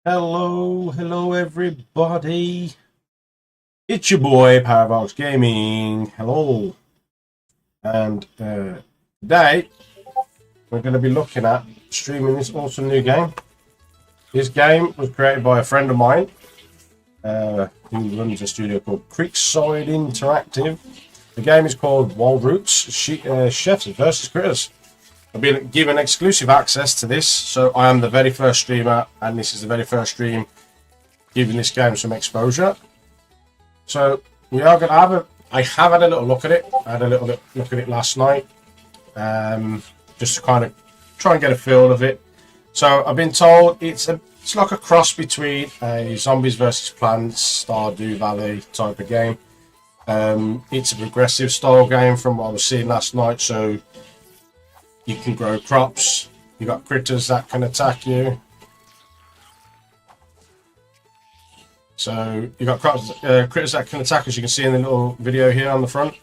Hello everybody. It's your boy Paravox Gaming. Hello, and today we're going to be looking at streaming this awesome new game. This game was created by a friend of mine who runs a studio called Creekside Interactive. The game is called Wild Roots Chefs versus Critters. I've been given exclusive access to this, so I am the very first streamer, and this is the very first stream giving this game some exposure. So we are going to have I have had a little look at it. I had a little look at it last night, just to kind of try and get a feel of it. So I've been told it's like a cross between a Zombies versus Plants, Stardew Valley type of game. It's a progressive style game from what I was seeing last night. So you can grow crops. You got critters that can attack you. So you got crops, critters that can attack, as you can see in the little video here on the front.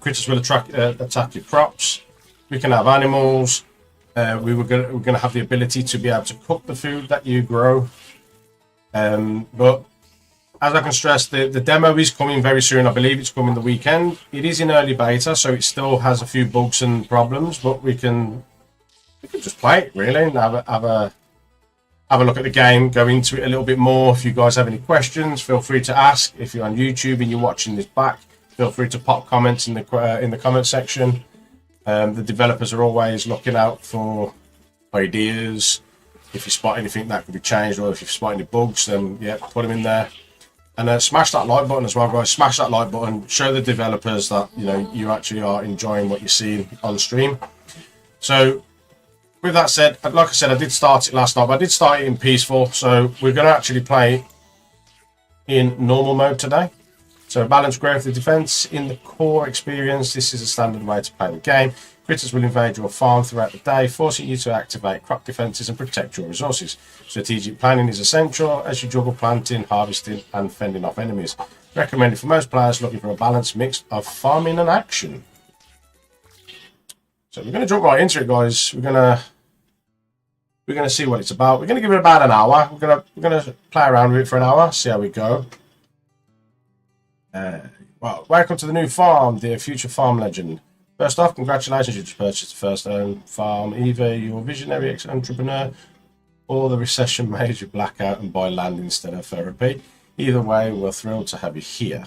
Critters will attack your crops. We can have animals. We're going to have the ability to be able to cook the food that you grow. But as I can stress, the demo is coming very soon. I believe it's coming the weekend. It is in early beta, so it still has a few bugs and problems, but we can just play it really and have a look at the game, go into it a little bit more. If you guys have any questions, feel free to ask. If you're on YouTube and you're watching this back, feel free to pop comments in the comment section. The developers are always looking out for ideas. If you spot anything that could be changed, or if you spot any bugs, then yeah, put them in there. And smash that like button as well, guys. Smash that like button. Show the developers that you actually are enjoying what you're seeing on stream. So, with that said, like I said, I did start it last night, but I did start it in peaceful. So we're going to actually play in normal mode today. So balanced growth and defense in the core experience. This is a standard way to play the game. Critters will invade your farm throughout the day, forcing you to activate crop defenses and protect your resources. Strategic planning is essential as you juggle planting, harvesting, and fending off enemies. Recommended for most players looking for a balanced mix of farming and action. So we're going to jump right into it, guys. We're going to see what it's about. We're going to give it about an hour. We're going to play around with it for an hour, see how we go. Well, welcome to the new farm, dear future farm legend. First off, congratulations, you just purchased the first own farm. Either you're a visionary entrepreneur or the recession made you black out and buy land instead of therapy. Either way, we're thrilled to have you here.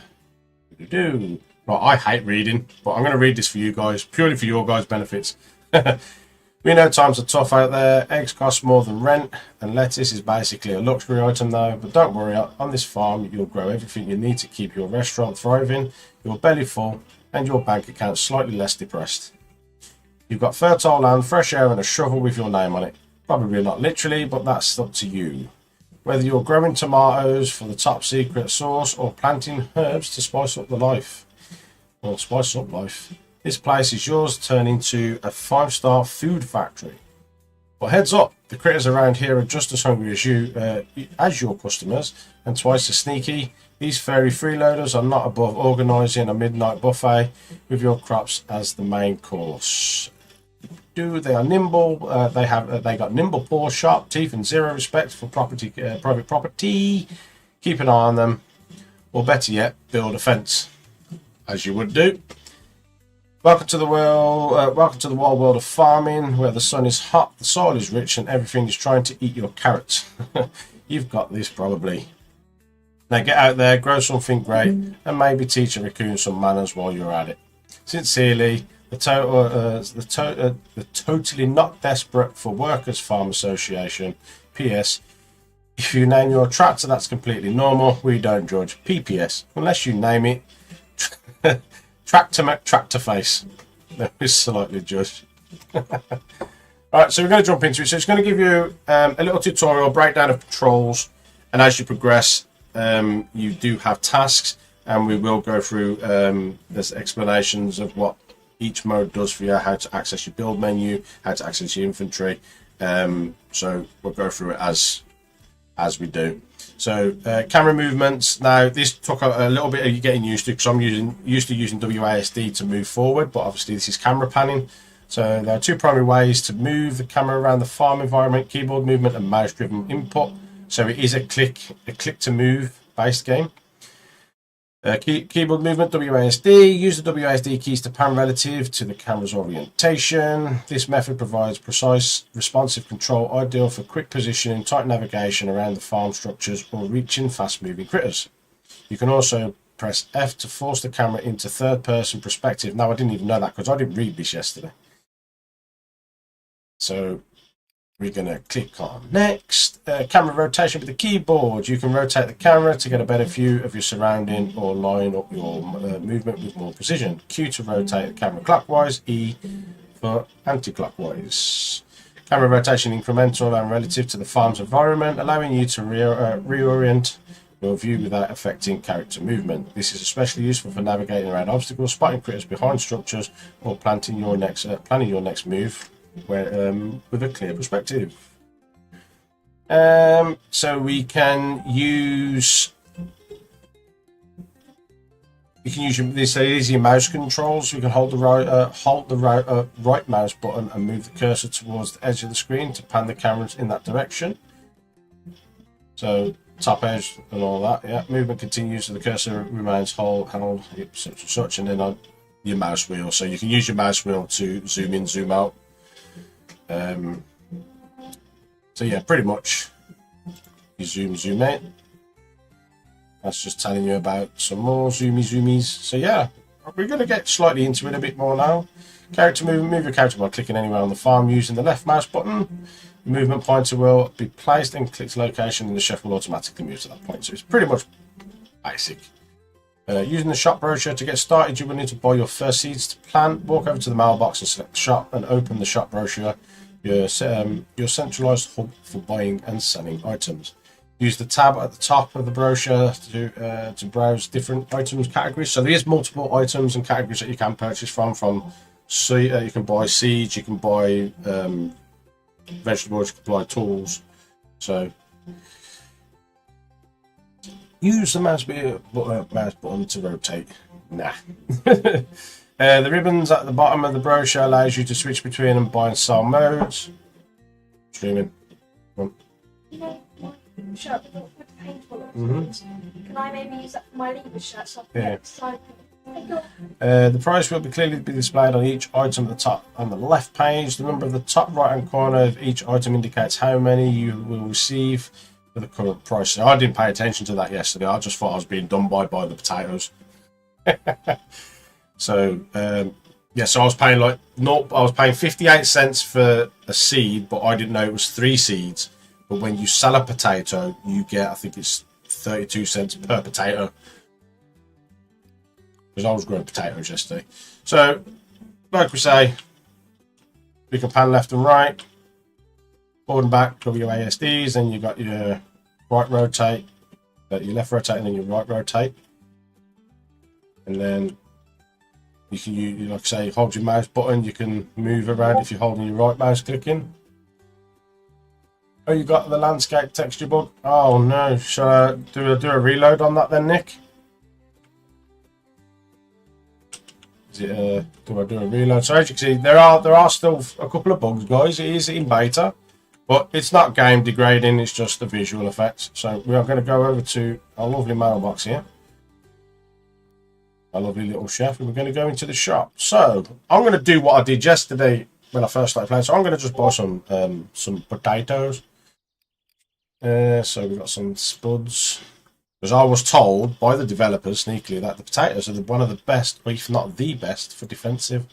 Right, I hate reading, but I'm going to read this for you guys, purely for your guys' benefits. We know times are tough out there. Eggs cost more than rent, and lettuce is basically a luxury item though. But don't worry, on this farm you'll grow everything you need to keep your restaurant thriving, your belly full, and your bank account slightly less depressed. You've got fertile land, fresh air, and a shovel with your name on it. Probably not literally, but that's up to you. Whether you're growing tomatoes for the top secret sauce or planting herbs to spice up life. This place is yours to turn into a 5-star food factory. But heads up, the critters around here are just as hungry as you, as your customers, and twice as sneaky. These fairy freeloaders are not above organising a midnight buffet with your crops as the main course. They are nimble. They got nimble paws, sharp teeth, and zero respect for private property. Keep an eye on them, or better yet, build a fence, as you would do. Welcome to the wild world of farming, where the sun is hot, the soil is rich, and everything is trying to eat your carrots. You've got this, probably. Now get out there, grow something great, and maybe teach a raccoon some manners while you're at it. Sincerely, the totally not desperate for workers farm association. P.S. If you name your tractor, that's completely normal. We don't judge. P.P.S. Unless you name it Tractor Face. No, it's slightly judged. Alright, so we're going to jump into it. So it's going to give you a little tutorial breakdown of patrols, and as you progress, you do have tasks, and we will go through there's explanations of what each mode does for you, how to access your build menu, how to access your infantry. So we'll go through it as we do. So camera movements. Now this took a little bit of you getting used to, because I'm used to using WASD to move forward, but obviously this is camera panning. So there are two primary ways to move the camera around the farm environment: keyboard movement and mouse driven input. So it is a click to move based game. Keyboard movement, WASD. Use the WASD keys to pan relative to the camera's orientation. This method provides precise, responsive control, ideal for quick positioning, tight navigation around the farm structures, or reaching fast-moving critters. You can also press F to force the camera into third-person perspective. Now, I didn't even know that because I didn't read this yesterday. So we're going to click on next. Camera rotation with the keyboard. You can rotate the camera to get a better view of your surrounding or line up your movement with more precision. Q to rotate the camera clockwise. E for anti-clockwise. Camera rotation incremental and relative to the farm's environment, allowing you to reorient your view without affecting character movement. This is especially useful for navigating around obstacles, spotting critters behind structures, or planning your next move with a clear perspective. So we can use these are easy mouse controls. You can hold the right mouse button and move the cursor towards the edge of the screen to pan the cameras in that direction. So top edge and all that. Yeah, movement continues so the cursor remains held such, and then on your mouse wheel. So you can use your mouse wheel to zoom in, zoom out. So yeah, pretty much you zoom in. That's just telling you about some more zoomies. So yeah, we're going to get slightly into it a bit more now. Character movement, move your character by clicking anywhere on the farm using the left mouse button. The movement pointer will be placed and clicked location, and the chef will automatically move to that point. So it's pretty much basic. Using the shop brochure to get started, you will need to buy your first seeds to plant. Walk over to the mailbox and select the shop and open the shop brochure, your centralized hub for buying and selling items. Use the tab at the top of the brochure to browse different items categories. So there is multiple items and categories that you can purchase from. So you can buy seeds, you can buy vegetables, you can buy tools. So use the mouse button to rotate. Nah. The ribbons at the bottom of the brochure allows you to switch between and buy and sell modes. Streaming. Shirt with the paintball. Can I maybe use that for my leader shirt? So yeah. The price will clearly be displayed on each item at the top on the left page. The number of the top right hand corner of each item indicates how many you will receive for the current price. So I didn't pay attention to that yesterday. I just thought I was being done by the potatoes. So yeah, so I was paying 58 cents for a seed, but I didn't know it was 3 seeds. But when you sell a potato, you get, I think it's 32 cents per potato. Because I was growing potatoes yesterday. So, like we say, we can pan left and right, forward and back, WASDs, then you got your right rotate, your left rotate, and then your right rotate. And then you can, like I say, hold your mouse button, you can move around if you're holding your right mouse clicking. Oh, you got the landscape texture bug? Oh no, shall I do a reload on that then, Nick? Is it, do I do a reload? So as you can see, there are still a couple of bugs, guys. It is in beta, but it's not game degrading, it's just the visual effects. So we are going to go over to our lovely mailbox here. Our lovely little chef, and we're going to go into the shop. So I'm going to do what I did yesterday when I first started playing. So I'm going to just buy some potatoes. So we've got some spuds. Because I was told by the developers sneakily that the potatoes are one of the best, if not the best, for defensive.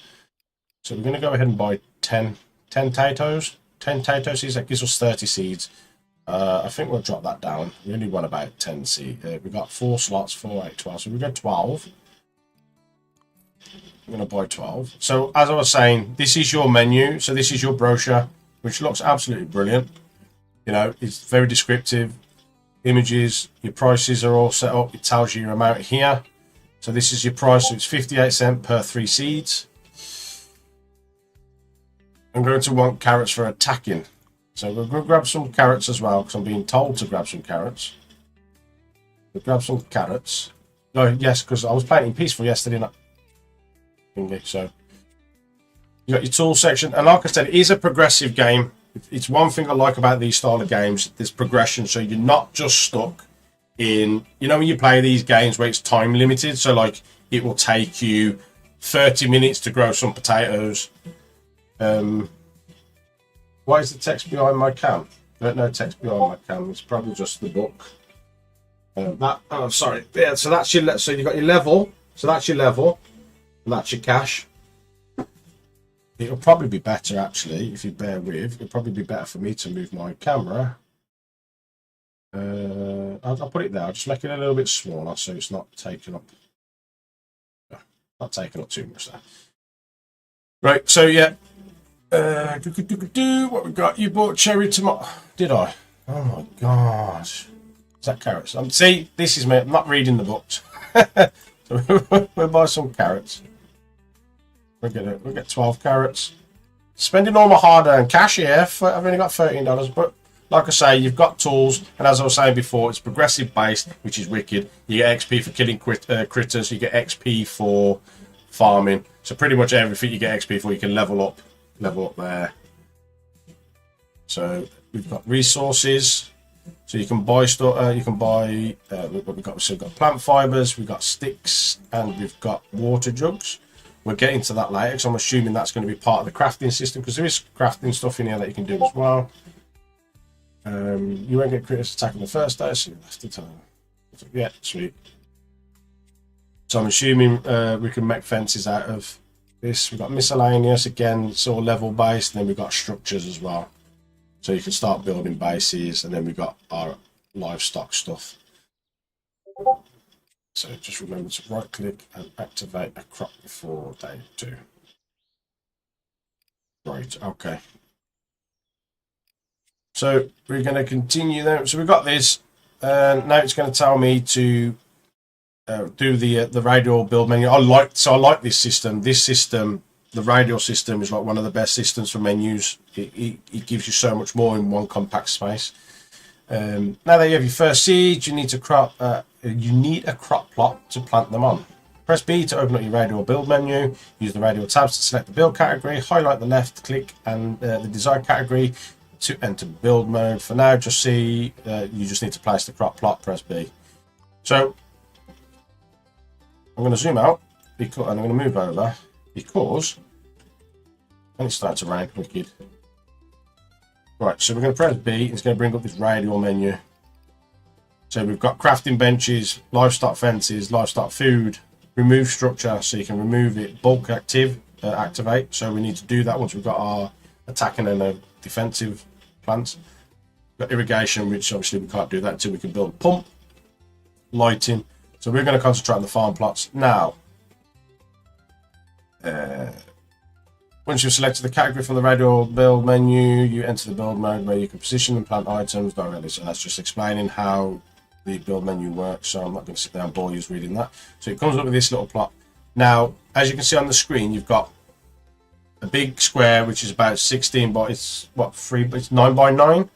So we're going to go ahead and buy 10 potatoes. 10 potato seeds, that gives us 30 seeds. I think we'll drop that down. We only want about 10 seeds. We've got 4 slots, 4, 8, 12. So we've got 12. I'm going to buy 12. So as I was saying, this is your menu. So this is your brochure, which looks absolutely brilliant. You know, it's very descriptive. Images, your prices are all set up. It tells you your amount here. So this is your price. So it's 58 cents per 3 seeds. I'm going to want carrots for attacking. So we're going to grab some carrots as well, because I'm being told to grab some carrots. We'll grab some carrots. Oh, yes, because I was playing in peaceful yesterday night. So you got your tool section, and like I said, it is a progressive game. it's one thing I like about these style of games. There's progression, so you're not just stuck in, when you play these games where it's time limited, so like it will take you 30 minutes to grow some potatoes. Why is the text behind my cam? I don't know text behind my cam. It's probably just the book. Sorry. Yeah, so that's your. So you got your level. So that's your level, and that's your cash. It'll probably be better actually if you bear with. It'll probably be better for me to move my camera. I'll put it there. I'll just make it a little bit smaller so it's not taking up. Not taking up too much there. Right. So yeah. What we got? You bought cherry tomato? Did I? Oh my gosh! Is that carrots? See, this is me. I'm not reading the books. So we'll buy some carrots. We'll get 12 carrots. Spending all my hard-earned cash here. I've only got $13, but like I say, you've got tools, and as I was saying before, it's progressive based, which is wicked. You get XP for killing critters. You get XP for farming. So pretty much everything you get XP for, you can level up there. So we've got resources, so you can buy stuff. You can buy what we've got. So we've got plant fibers, we've got sticks, and we've got water jugs. We'll get into that later because I'm assuming that's going to be part of the crafting system, because there is crafting stuff in here that you can do as well. You won't get critters attacking the first day, so that's the time. Yeah, sweet. So I'm assuming we can make fences out of this. We've got miscellaneous, again, it's all level based, and then we've got structures as well. So you can start building bases, and then we've got our livestock stuff. So just remember to right click and activate a crop before day 2. Right, okay. So we're going to continue there. So we've got this, and now it's going to tell me to do the radial build menu. I like this system. This system, the radial system, is like one of the best systems for menus. It gives you so much more in one compact space. Now that you have your first seeds, you need a crop plot to plant them on. Press B to open up your radial build menu. Use the radial tabs to select the build category. Highlight the left click and the desired category to enter build mode. For now, just see you just need to place the crop plot. Press B. So I'm going to zoom out and I'm going to move over because, and it's starting to rain, wicked. Right, so we're going to press B. It's going to bring up this radial menu. So we've got crafting benches, livestock fences, livestock food, remove structure, so you can remove it, bulk activate. So we need to do that once we've got our attacking and defensive plants. We've got irrigation, which obviously we can't do that until we can build a pump. Lighting. So we're going to concentrate on the farm plots now. Once you've selected the category from the radial build menu, you enter the build mode where you can position and plant items directly. So that's just explaining how the build menu works. So I'm not going to sit down and bore you reading that. So it comes up with this little plot. Now, as you can see on the screen, you've got a big square which is about 16 by it's 9 by 9.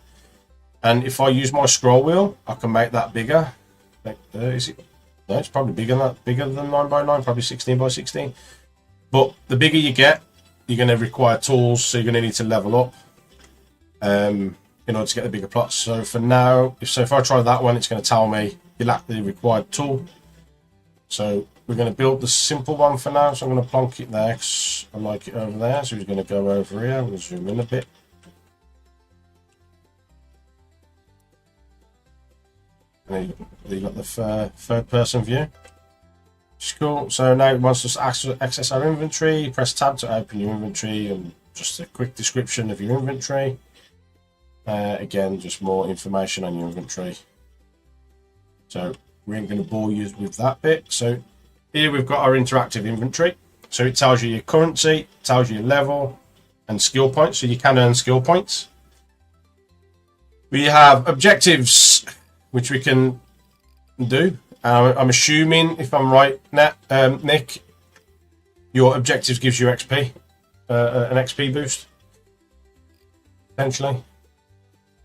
And if I use my scroll wheel, I can make that bigger. Is it? No, it's probably bigger than 9 by 9, probably 16 by 16. But the bigger you get, you're going to require tools, so you're going to need to level up in order to get the bigger plots. So for now, if I try that one, it's going to tell me you lack the required tool. So we're going to build the simple one for now. So I'm going to plonk it there because I like it over there. So we're going to go over here. I'm going to zoom in a bit. And you got the third person view. Cool. So now it wants us to access our inventory. Press tab to open your inventory, and just a quick description of your inventory. Again, just more information on your inventory. So we ain't going to bore you with that bit. So here we've got our interactive inventory. So it tells you your currency, tells you your level and skill points. So you can earn skill points. We have objectives, which we can do. I'm assuming, if I'm right, Nick, your objectives gives you XP, an XP boost, potentially.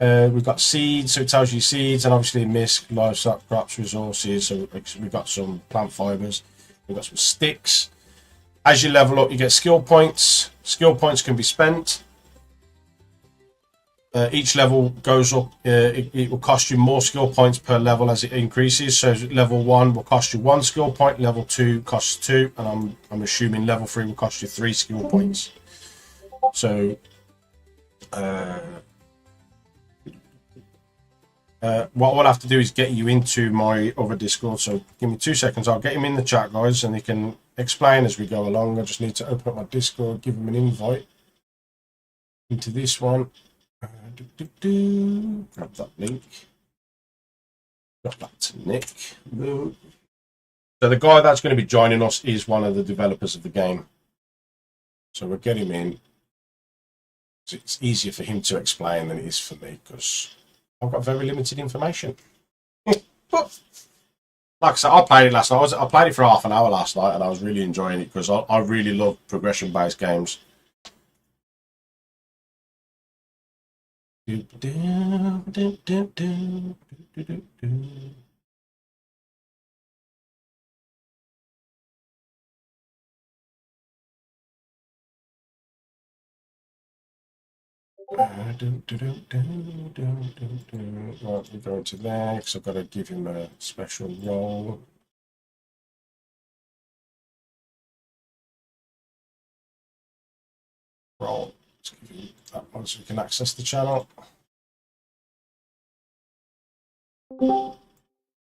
We've got seeds, so it tells you seeds, and obviously misc, livestock, crops, resources. So we've got some plant fibers, we've got some sticks. As you level up, you get skill points. Skill points can be spent. each level goes up. It will cost you more skill points per level as it increases. So level 1 will cost you 1 skill point, level 2 costs 2, and I'm assuming level 3 will cost you 3 skill points. So what we'll have to do is get you into my other Discord. So give me 2 seconds. I'll get him in the chat, guys, and he can explain as we go along. I just need to open up my Discord, give him an invite into this one. Grab that link. Got that to Nick. So the guy that's going to be joining us is one of the developers of the game. So we'll get him in. It's easier for him to explain than it is for me because I've got very limited information. But like I said, I played it last night. I played it for half an hour last night and I was really enjoying it because I really love progression-based games. Right, we go into there because I've got to give him a special role. Let's give him that one so we can access the channel. I'm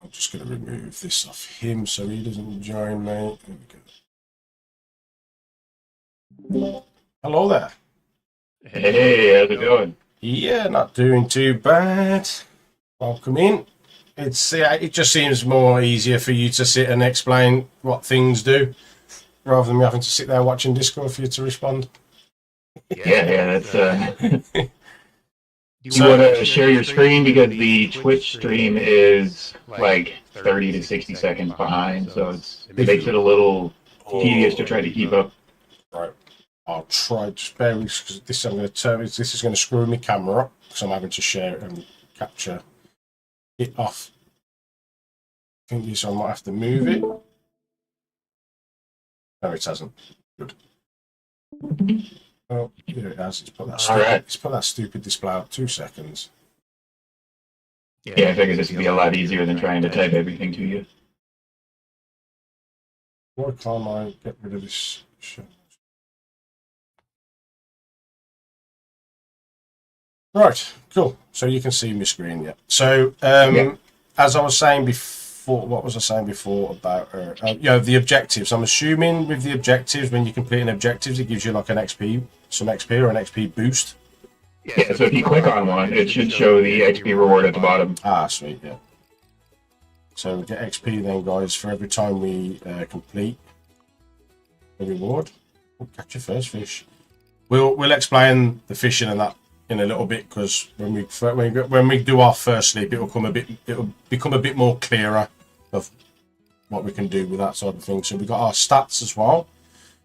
just going to remove this off him so he doesn't join me. There we go. Hello there. Hey, how's it going? Yeah, not doing too bad. Welcome in. It just seems more easier for you to sit and explain what things do rather than me having to sit there watching Discord for you to respond. Yeah, that's you want to share your screen because the Twitch stream is like 30 to 60 seconds behind, so it makes it a little tedious to try to keep up. Right. I'll try to spare because this I'm going to turn. This is going to screw my camera up because I'm having to share it and capture it off. So I might have to move it. No, it hasn't. Good. Oh, here it has. It's put that stupid display up. 2 seconds. Yeah, I figured this would be a lot easier than trying to type everything to you. Why can't I get rid of this shit? Right, cool. So you can see my screen, yeah. So as I was saying before, what was I saying before about the objectives? I'm assuming with the objectives, when you complete an objectives, it gives you like an XP, some XP or an XP boost. Yeah, so if you click on one, it should show the XP reward at the bottom. Ah, sweet, yeah. So we get XP then, guys, for every time we complete the reward. We'll catch your first fish. We'll explain the fishing and that in a little bit because when we do our first sleep, it'll become a bit more clearer of what we can do with that sort of thing. So we've got our stats as well.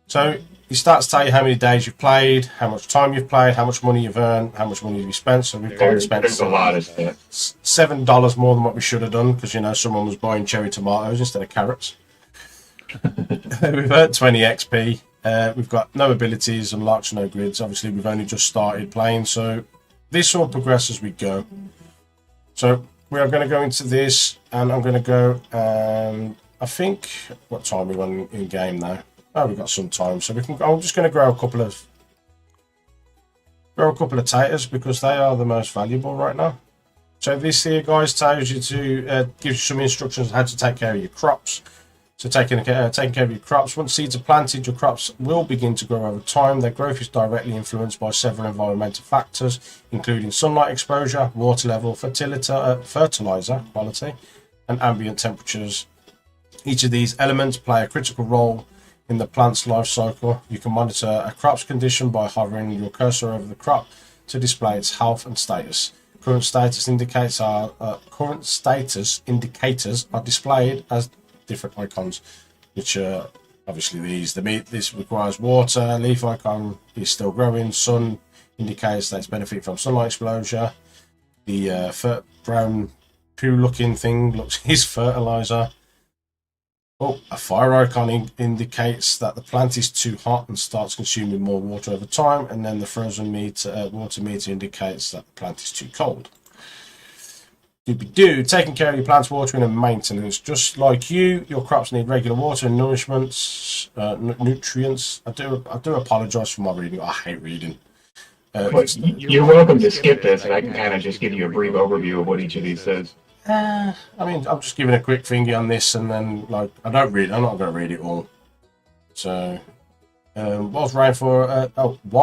So your stats tell you how many days you've played, how much time you've played, how much money you've earned, how much money you've spent. So we've probably spent a lot of $7 more than what we should have done because someone was buying cherry tomatoes instead of carrots. We've earned 20 XP. We've got no abilities, unlocks, no grids. Obviously, we've only just started playing, so this will progress as we go. So we are going to go into this, and I'm going to go. I think what time we run in game now? Oh, we've got some time, so we can. I'm just going to grow a couple of taters because they are the most valuable right now. So this here, guys, tells you to gives you some instructions on how to take care of your crops. So taking care of your crops. Once seeds are planted, your crops will begin to grow over time. Their growth is directly influenced by several environmental factors, including sunlight exposure, water level, fertilizer quality, and ambient temperatures. Each of these elements play a critical role in the plant's life cycle. You can monitor a crop's condition by hovering your cursor over the crop to display its health and status. Current status indicators are displayed as different icons, which are obviously these. This requires water. Leaf icon is still growing. Sun indicates that it's benefit from sunlight exposure. The brown poo looking thing is fertilizer. Oh, a fire icon indicates that the plant is too hot and starts consuming more water over time, and then the frozen water meter indicates that the plant is too cold. Doobie-doo, taking care of your plant's watering and maintenance. Just like you, your crops need regular water and nutrients. I do apologise for my reading. I hate reading. You're welcome to skip this, and I can kind of just give you a brief overview of what each of these says. I mean, I'm just giving a quick thingy on this, and then like I'm not going to read it all. So, while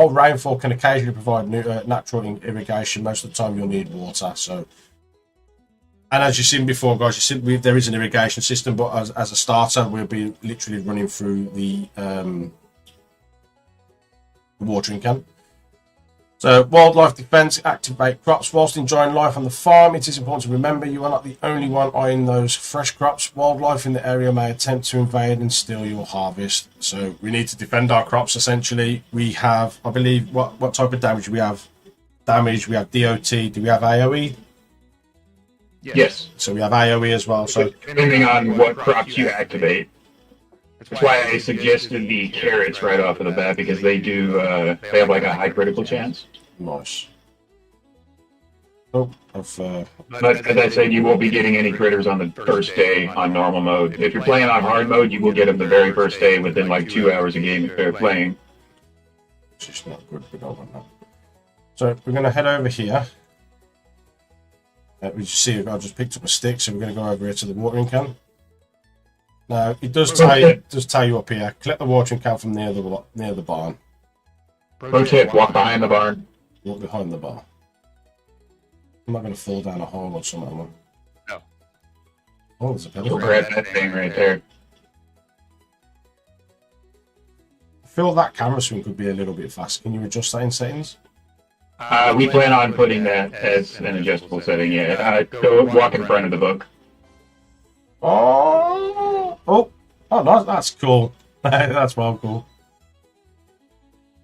rainfall can occasionally provide natural irrigation, most of the time you'll need water. So, and as you've seen before, guys, there is an irrigation system, but as a starter, we'll be literally running through the watering can. So, wildlife defense, activate crops. Whilst enjoying life on the farm, it is important to remember you are not the only one eyeing those fresh crops. Wildlife in the area may attempt to invade and steal your harvest. So, we need to defend our crops, essentially. We have, I believe, what type of damage we have? We have DOT. Do we have AoE? Yes. So, we have AoE as well. So, depending on what crops you activate. That's why I suggested the carrots right off of the bat, because they have like a high critical chance. Nice. Oh, but as I said, you won't be getting any critters on the first day on normal mode. If you're playing on hard mode, you will get them the very first day within like 2 hours a game if they're playing. It's just not good, we don't want that. So we're going to head over here. We see I just picked up a stick, so we're going to go over here to the watering can. Now, it does tell you up here, collect the watering can from near the barn. Pro tip, walk behind the barn. Walk behind the barn. I'm not going to fall down a hole or something. No. Oh, there's a pedal. You'll grab that thing right there. I feel that camera swing could be a little bit fast. Can you adjust that in settings? We plan on putting that as an adjustable setting, yeah. Go walk in front of the book. Oh, that's cool. That's well cool.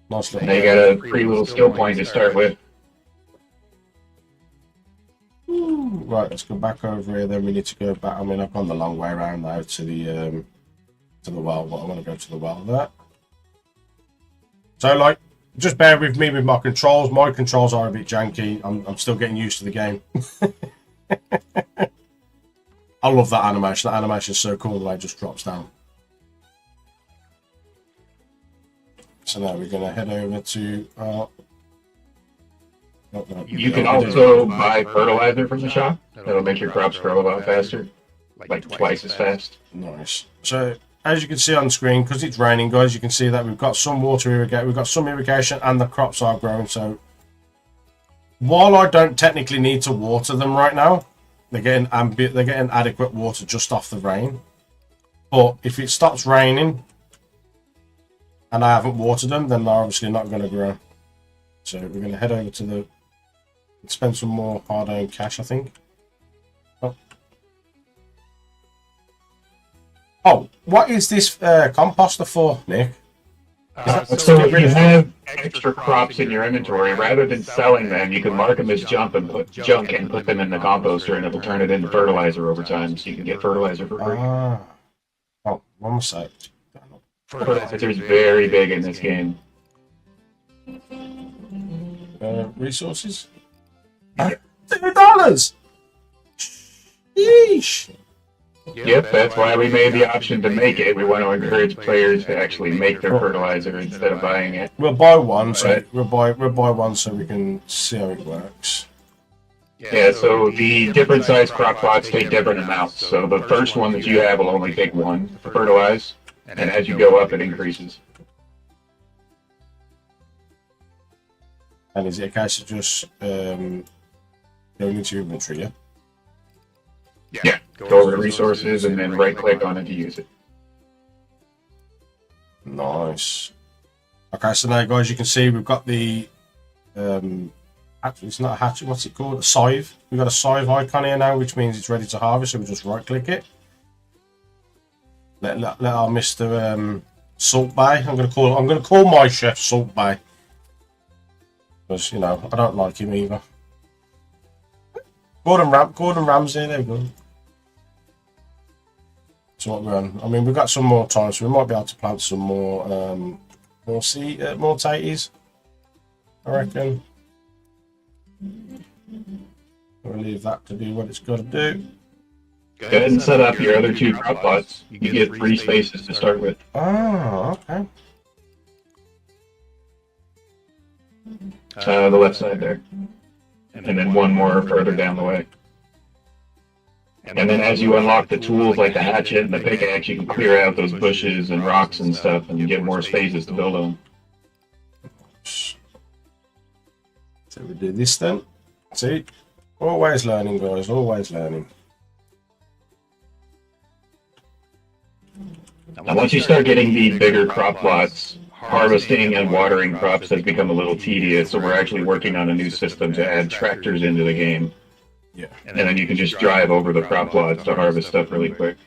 Nice little. They got a pretty little skill point to start with. Right, let's go back over here. Then we need to go back. I mean, I've gone the long way around now to the well, but I want to go to the well there. So, like, just bear with me with my controls. My controls are a bit janky. I'm still getting used to the game. I love that animation. That animation is so cool the way it just drops down. So now we're going to head over to... You can also buy fertilizer from the shop. That'll make your crops grow a lot faster. Like twice as fast. Nice. So, as you can see on the screen, because it's raining, guys, you can see that we've got some water irrigation. We've got some irrigation and the crops are growing. So, while I don't technically need to water them right now, they're getting adequate water just off the rain. But if it stops raining and I haven't watered them, then they're obviously not going to grow. So we're going to head over to the... spend some more hard-earned cash, I think. Oh, what is this composter for, Nick? So if you have extra crops in your inventory, rather than selling them, you can mark them as junk and put them in the composter, and it'll turn it into fertilizer over time, so you can get fertilizer for free. Oh, one sec. Fertilizer is very big in this game. Resources? $2! Yeesh! Yep, that's why we made the option to make it. We want to encourage players to actually make their fertilizer instead of buying it. We'll buy one, so we'll buy one so we can see how it works. Yeah, so the different size crock pots take different amounts. So the first one that you have will only take one to fertilize, and as you go up, it increases. And is it a case of just going into your inventory, yeah? Yeah, go over to resources and then right-click on it to use it. Nice. Okay, so now, guys, you can see we've got the... actually, it's not a hatchet. What's it called? A scythe. We've got a scythe icon here now, which means it's ready to harvest. So we just right-click it. Let our Mr. Salt Bay. I'm gonna call my chef Salt Bay, because you know I don't like him either. Gordon Ramsay. There we go. So what we're on. I mean, we've got some more time, so we might be able to plant some more more tatties, I reckon. We'll leave that to do what it's got to do. Go ahead and set up your other 2 crop plots. You get 3 spaces to start with. Oh, okay. The left side there. And then 1 more further down the way. And then as you unlock the tools like the hatchet and the pickaxe, you can clear out those bushes and rocks and stuff, and you get more spaces to build on. So we do this then. See? Always learning, guys. Always learning. Now once you start getting the bigger crop plots, harvesting and watering crops has become a little tedious, so we're actually working on a new system to add tractors into the game. Yeah. And then you can just drive over the crop plots to harvest stuff really quick.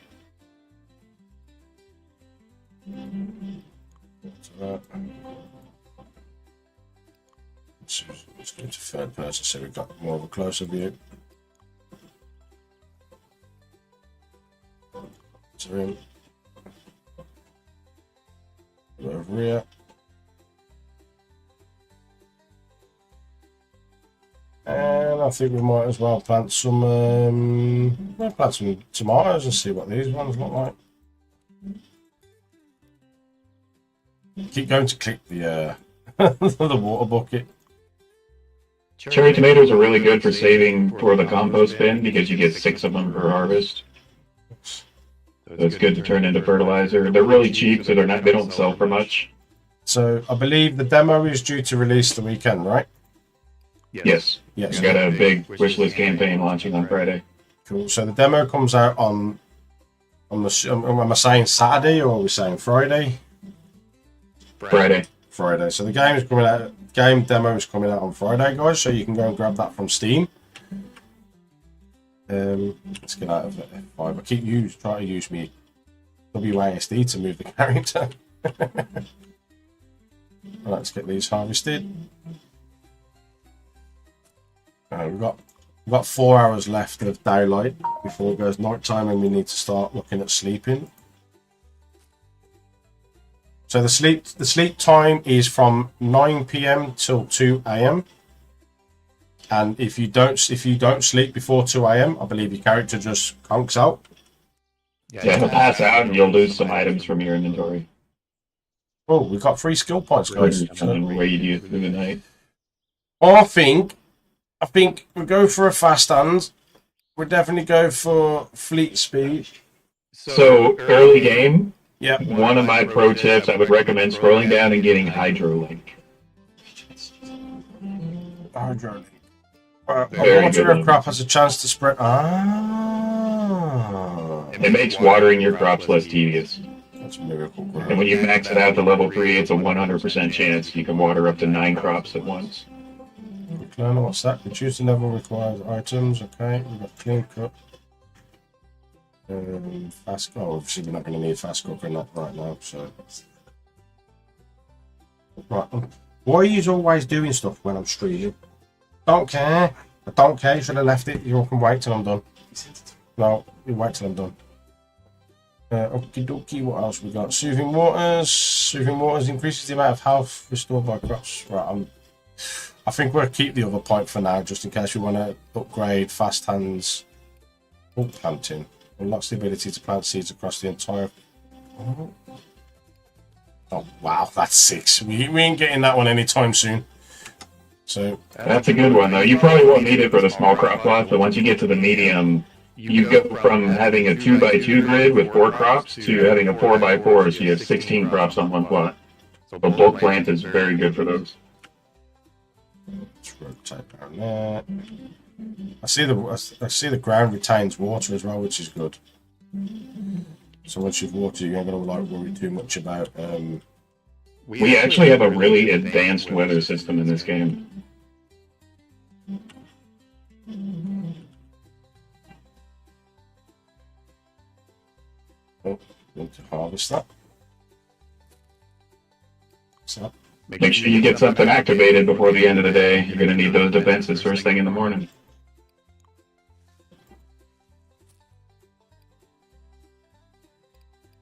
Let's go to third person so we've got more of a closer view. So over here. And I think we might as well plant some tomatoes and see what these ones look like. Keep going to click the the water bucket. Cherry tomatoes are really good for saving for the compost bin because you get 6 of them per harvest. So it's good to turn into fertilizer. They're really cheap, so they don't sell for much. So I believe the demo is due to release the weekend, right? Yes. Yes. We've got a big wishlist campaign launching on Friday. Cool. So the demo comes out on the. Am I saying Saturday or are we saying Friday? Friday. Friday. So the game is coming out. Game demo is coming out on Friday, guys. So you can go and grab that from Steam. Let's get out of F5. I keep trying to use me WASD to move the character. Let's get these harvested. We've got 4 hours left of daylight before it goes night time, and we need to start looking at sleeping. So the sleep time is from 9 p.m. till 2 a.m. And if you don't sleep before 2 a.m., I believe your character just conks out. Yeah, it'll pass out and you'll lose some items from your inventory. Oh, we've got 3 skill points, guys. Where you do through the night. I think we go for a fast hand. We definitely go for fleet speed. So early game. Yep. One of my pro tips, I would recommend scrolling down and getting Hydrolink. Hydrolink. Very Water good. a crop has a chance to spread. It makes watering your crops less tedious. That's a miracle grow. And when you max it out to level 3, it's a 100% chance you can water up to 9 crops at once. Learner, what's that? The Tuesday level requires items. Okay, we've got clean cut. Fast. Oh, obviously we're not going to need fast cooking that right now. So, right. Why are you always doing stuff when I'm streaming? Don't care. I don't care. You should have left it. You can wait till I'm done. No, you wait till I'm done. Okie dokie. What else we got? Soothing waters. Soothing waters increases the amount of health restored by crops. Right. I think we'll keep the other point for now, just in case we want to upgrade fast hands. Planting. Unlocks the ability to plant seeds across the entire. Oh wow, that's 6. We ain't getting that one anytime soon. So that's a good one though. You probably won't need it for the small crop plots, but once you get to the medium, you go from having a 2x2 grid with 4 crops to having a 4x4, so you have 16 crops on one plot. So bulk plant is very good for those. Let's rotate down there. I see the ground retains water as well, which is good. So once you've watered, you ain't gonna worry too much about. We actually have a really advanced weather system in this game. Oh, need to harvest that. So. Make sure you get something activated before the end of the day. You're going to need those defenses first thing in the morning.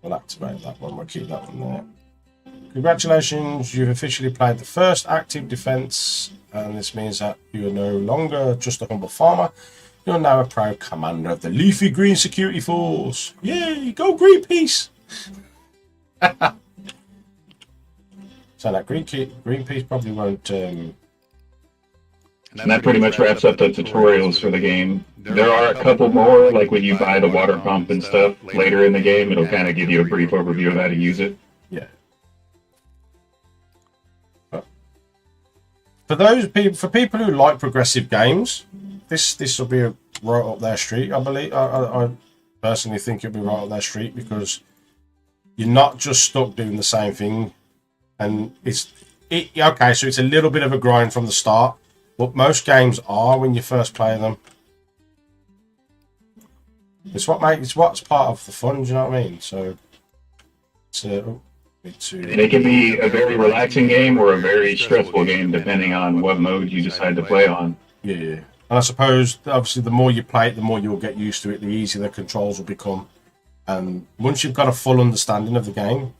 We'll activate that one. We'll keep that one there. Congratulations, you've officially played the first active defense, and this means that you are no longer just a humble farmer. You're now a proud commander of the Leafy Green Security Force. Yay, go Greenpeace! So that Greenpeace probably won't... And that pretty much wraps up the tutorials for the game. There are a couple more, like when you buy the water pump and stuff later in the game, it'll kind of give you a brief overview of how to use it. Yeah. For people who like progressive games, this will be right up their street. I believe. I personally think it'll be right up their street because you're not just stuck doing the same thing, and okay. So it's a little bit of a grind from the start, but most games are when you first play them. It's what's part of the fun. Do you know what I mean? So it's and it can be a very relaxing game or a very stressful game, depending on what mode you decide to play on. Yeah. And I suppose, obviously, the more you play it, the more you'll get used to it, the easier the controls will become. And once you've got a full understanding of the game,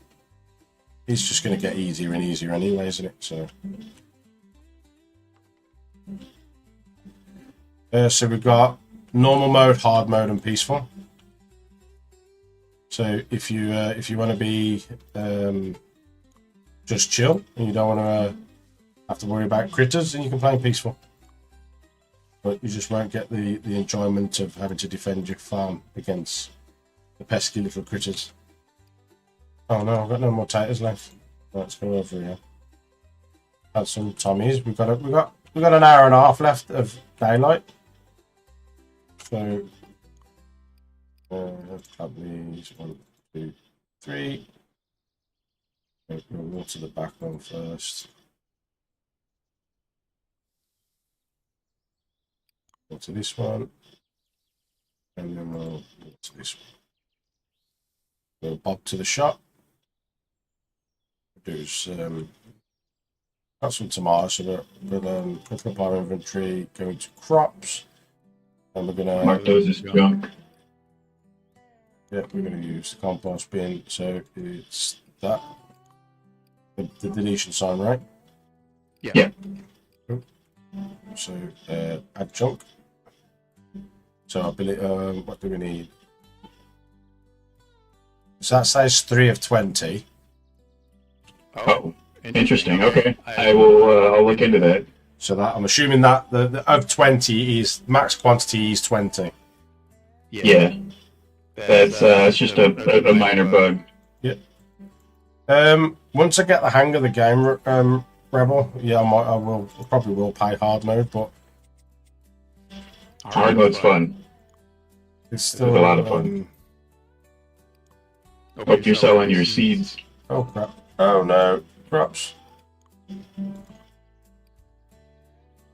it's just going to get easier and easier anyway, isn't it? So we've got normal mode, hard mode, and peaceful. So if you want to be just chill and you don't want to have to worry about critters, then you can play in peaceful. But you just won't get the enjoyment of having to defend your farm against the pesky little critters. Oh no, I've got no more taters left. Let's go over here. Had some Tommies. We've got an hour and a half left of daylight. So have these 1, 2, 3. We'll water the back one first. Water this one, and then we'll water this one. We'll bob to the shop. There's got some tomatoes, so we'll put up our inventory, go into crops, and we're gonna mark those as junk. Yeah, we're going to use the compost bin, so it's that. The deletion sign, right? Yeah. Cool. So, add junk. So, I believe, what do we need? So that says 3 of 20. Oh, interesting. Okay. I'll look into that. So that, I'm assuming that the of 20 is, max quantity is 20. Yeah. That's just a minor bug. Yep. Once I get the hang of the game, Rebel, yeah, I probably will play hard mode, but hard mode's fun. It's still a lot of fun. Hope you're selling your seeds. Oh crap! Oh no, crops.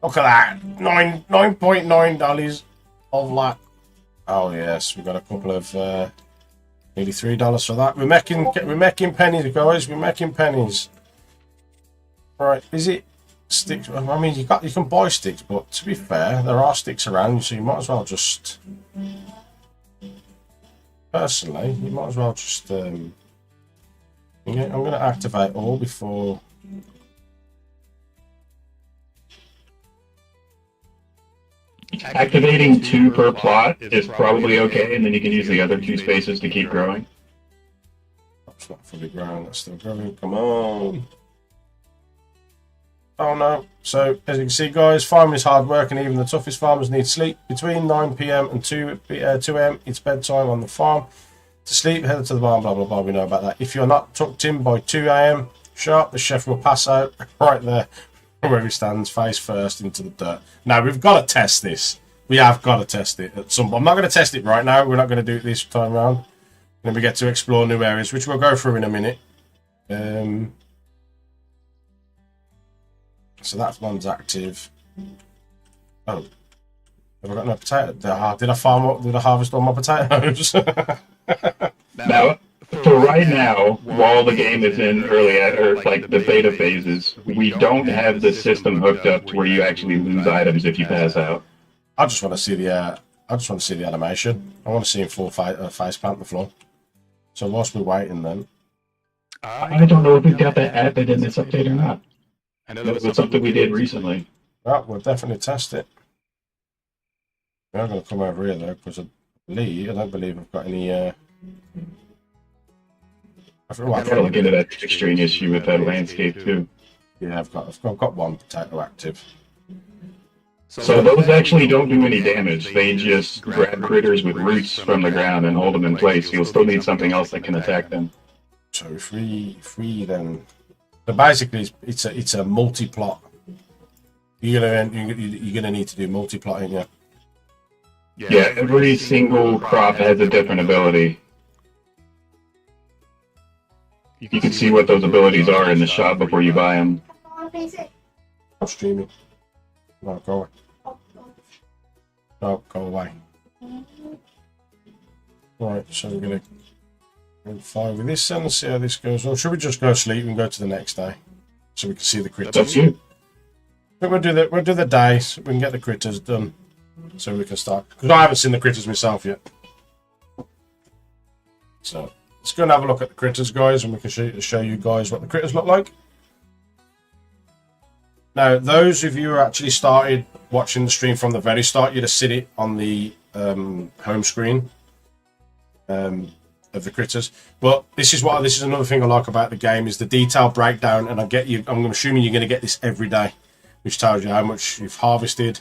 Look at that, $9.9 of that. Oh yes, we've got a couple of nearly $3 for that. We're making pennies, guys. We're making pennies. Right? Is it sticks? I mean, you can buy sticks, but to be fair, there are sticks around, so you might as well just. Personally, you might as well just. I'm going to activate all before. Activating 2 per plot is probably okay, and then you can use the other 2 spaces to keep growing. That's not fully grown, that's still growing. Come on. Oh no. So, as you can see, guys, farming is hard work, and even the toughest farmers need sleep. Between 9 PM and 2 AM, it's bedtime on the farm. To sleep, head to the barn, blah, blah, blah. We know about that. If you're not tucked in by 2 AM sharp, the chef will pass out right there where he stands, face first into the dirt. Now, we've got to test this. We have got to test it at some point. I'm not going to test it right now. We're not going to do it this time around. Then we get to explore new areas, which we'll go through in a minute. So that one's active. Oh, have I got no potato? Did I harvest all my potatoes? Now, for right now, while the game is in early or like the beta phases, we don't have the system hooked up to where you actually lose items if you pass out. I just want to see the animation. I want to see him full face plant the floor. So whilst we're waiting then, I don't know if we've got that added in this update or not. I know that was something we did recently. well, we'll definitely test it. I'm going to come over here though, because I don't believe I've got any. I I've got to look into that extreme issue with that landscape too. Yeah, I've got one potato active. So those actually don't do any damage. They just grab critters with roots from the ground and hold them in place. You'll still need something else that can attack them. So if we then, so basically it's a multi-plot. You're gonna need to do multi-plotting, yeah. Yeah, every single crop has a different ability. You can see what those abilities are in the shop before you buy them. I'm streaming. No, go away. No, go away. Right, so we're gonna go fine with this and see how this goes. Or should we just go sleep and go to the next day, so we can see the critters? That's you. But we'll do the day so we can get the critters done, so we can start. Because I haven't seen the critters myself yet. So let's go and have a look at the critters, guys, and we can show you guys what the critters look like. Now, those of you who actually started watching the stream from the very start, you'd have seen it on the home screen of the critters. But this is another thing I like about the game is the detailed breakdown, and I'm assuming you're going to get this every day, which tells you how much you've harvested,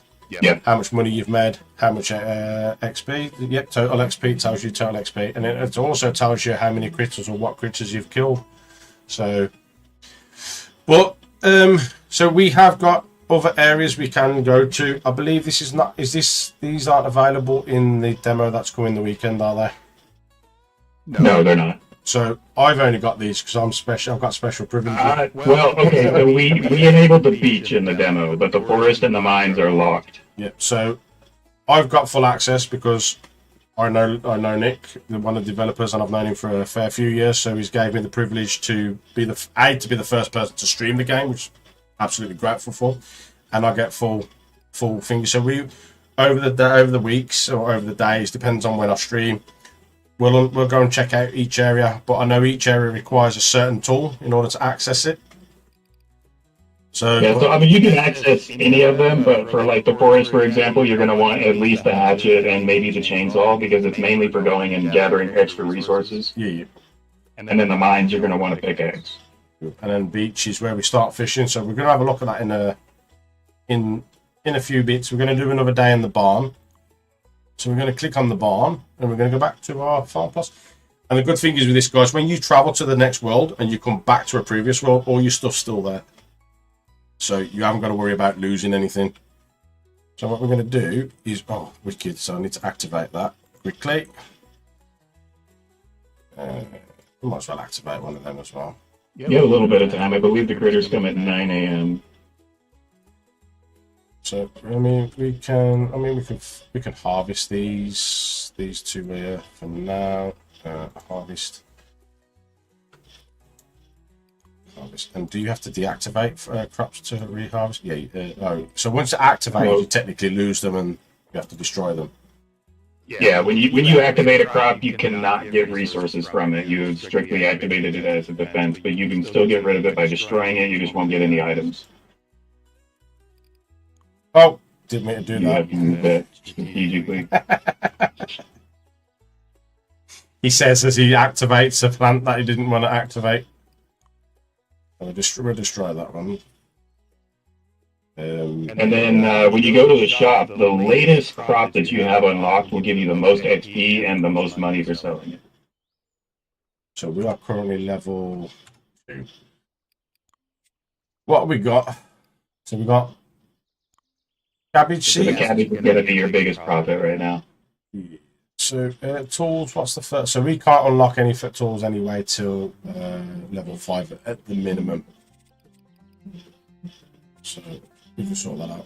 how much money you've made, how much XP. Yep, total XP tells you total XP, and it also tells you how many critters or what critters you've killed. So, but so we have got other areas we can go to. I believe these aren't available in the demo that's coming the weekend, are they? No, they're not. So I've only got these because I'm special. I've got special privileges. Well, okay. So we enabled the beach in the demo, but the forest and the mines are locked. Yeah. So I've got full access because I know Nick, one of the developers, and I've known him for a fair few years. So he's gave me the privilege to be the first person to stream the game, which I'm absolutely grateful for, and I get full thing. So we over the weeks or over the days, depends on when I stream. We'll go and check out each area, but I know each area requires a certain tool in order to access it. So yeah, so I mean, you can access any of them, but for like the forest, for example, you're going to want at least the hatchet and maybe the chainsaw because it's mainly for going and gathering extra resources. Yeah. And then the mines, you're going to want a pickaxe. And then beach is where we start fishing. So we're going to have a look at that in a few bits. We're going to do another day in the barn. So we're going to click on the barn and we're going to go back to our farm plus. And the good thing is with this, guys, when you travel to the next world and you come back to a previous world, all your stuff's still there. So you haven't got to worry about losing anything. So what we're going to do is, oh, wicked. So I need to activate that quickly. We might as well activate one of them as well. You have a little bit of time. I believe the critters come at 9 a.m. So we can harvest these two here for now. Harvest. And do you have to deactivate crops to reharvest? Yeah. So once it activates, you technically lose them and you have to destroy them. Yeah. When you activate a crop, you cannot get resources from it. You strictly activated it as a defense, but you can still get rid of it by destroying it. You just won't get any items. Oh, didn't mean to do You that. have to move that strategically. He says as he activates a plant that he didn't want to activate. We'll destroy that one. And then when you go to the shop, the latest crop that you have unlocked will give you the most XP and the most money for selling it. So we are currently level 2. What have we got? So we got cabbage So the seeds. cabbage is going to be your biggest profit right now. So tools, what's the first? So we can't unlock any tools anyway till level 5 at the minimum. So we can sort that out.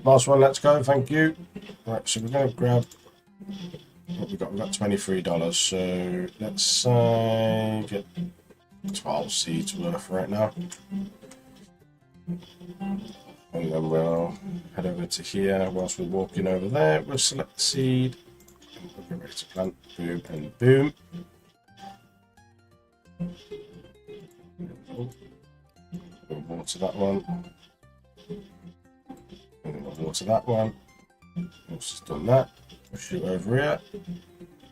Last one, let's go. Thank you. Right, so we're going to grab what we got. We've got $23. So let's get 12 seeds worth right now. And then we'll head over to here. Whilst we're walking over there, we'll select seed. And we'll get ready to plant. Boom and boom. We'll water that one. And then we'll water that one. Once it's done that, we'll shoot over here.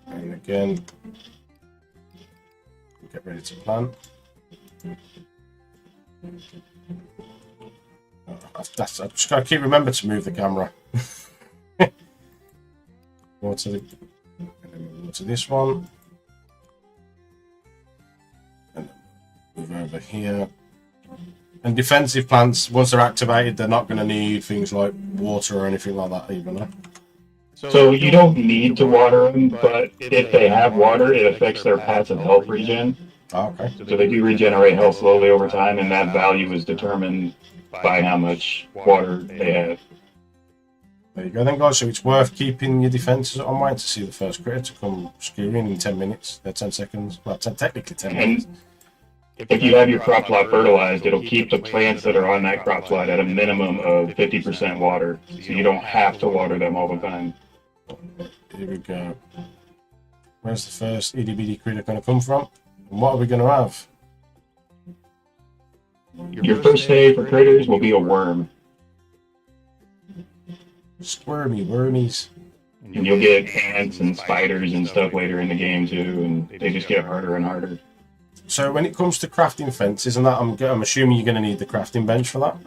And again, we'll get ready to plant. I just gotta keep remember to move the camera. Water the, and then we'll water this one. And move over here. And defensive plants, once they're activated, they're not going to need things like water or anything like that even. Huh? So you don't need to water them, but if they have water, it affects their passive health regen. Oh, okay. So they do regenerate health slowly over time, and that value is determined by how much water they have. There you go then, guys. So it's worth keeping your defenses on mind to see the first critter to come skewing in 10 minutes. 10 seconds. Well, technically 10 minutes. If you have your crop plot fertilized, it'll keep the plants that are on that crop plot at a minimum of 50% water. So you don't have to water them all the time. Here we go. Where's the first itty bitty critter going to come from? And what are we going to have? Your first save for critters will be a worm. Squirmy wormies. And you'll get ants and spiders and stuff later in the game too, and they just get harder and harder. So when it comes to crafting fences and that, I'm assuming you're going to need the crafting bench for that?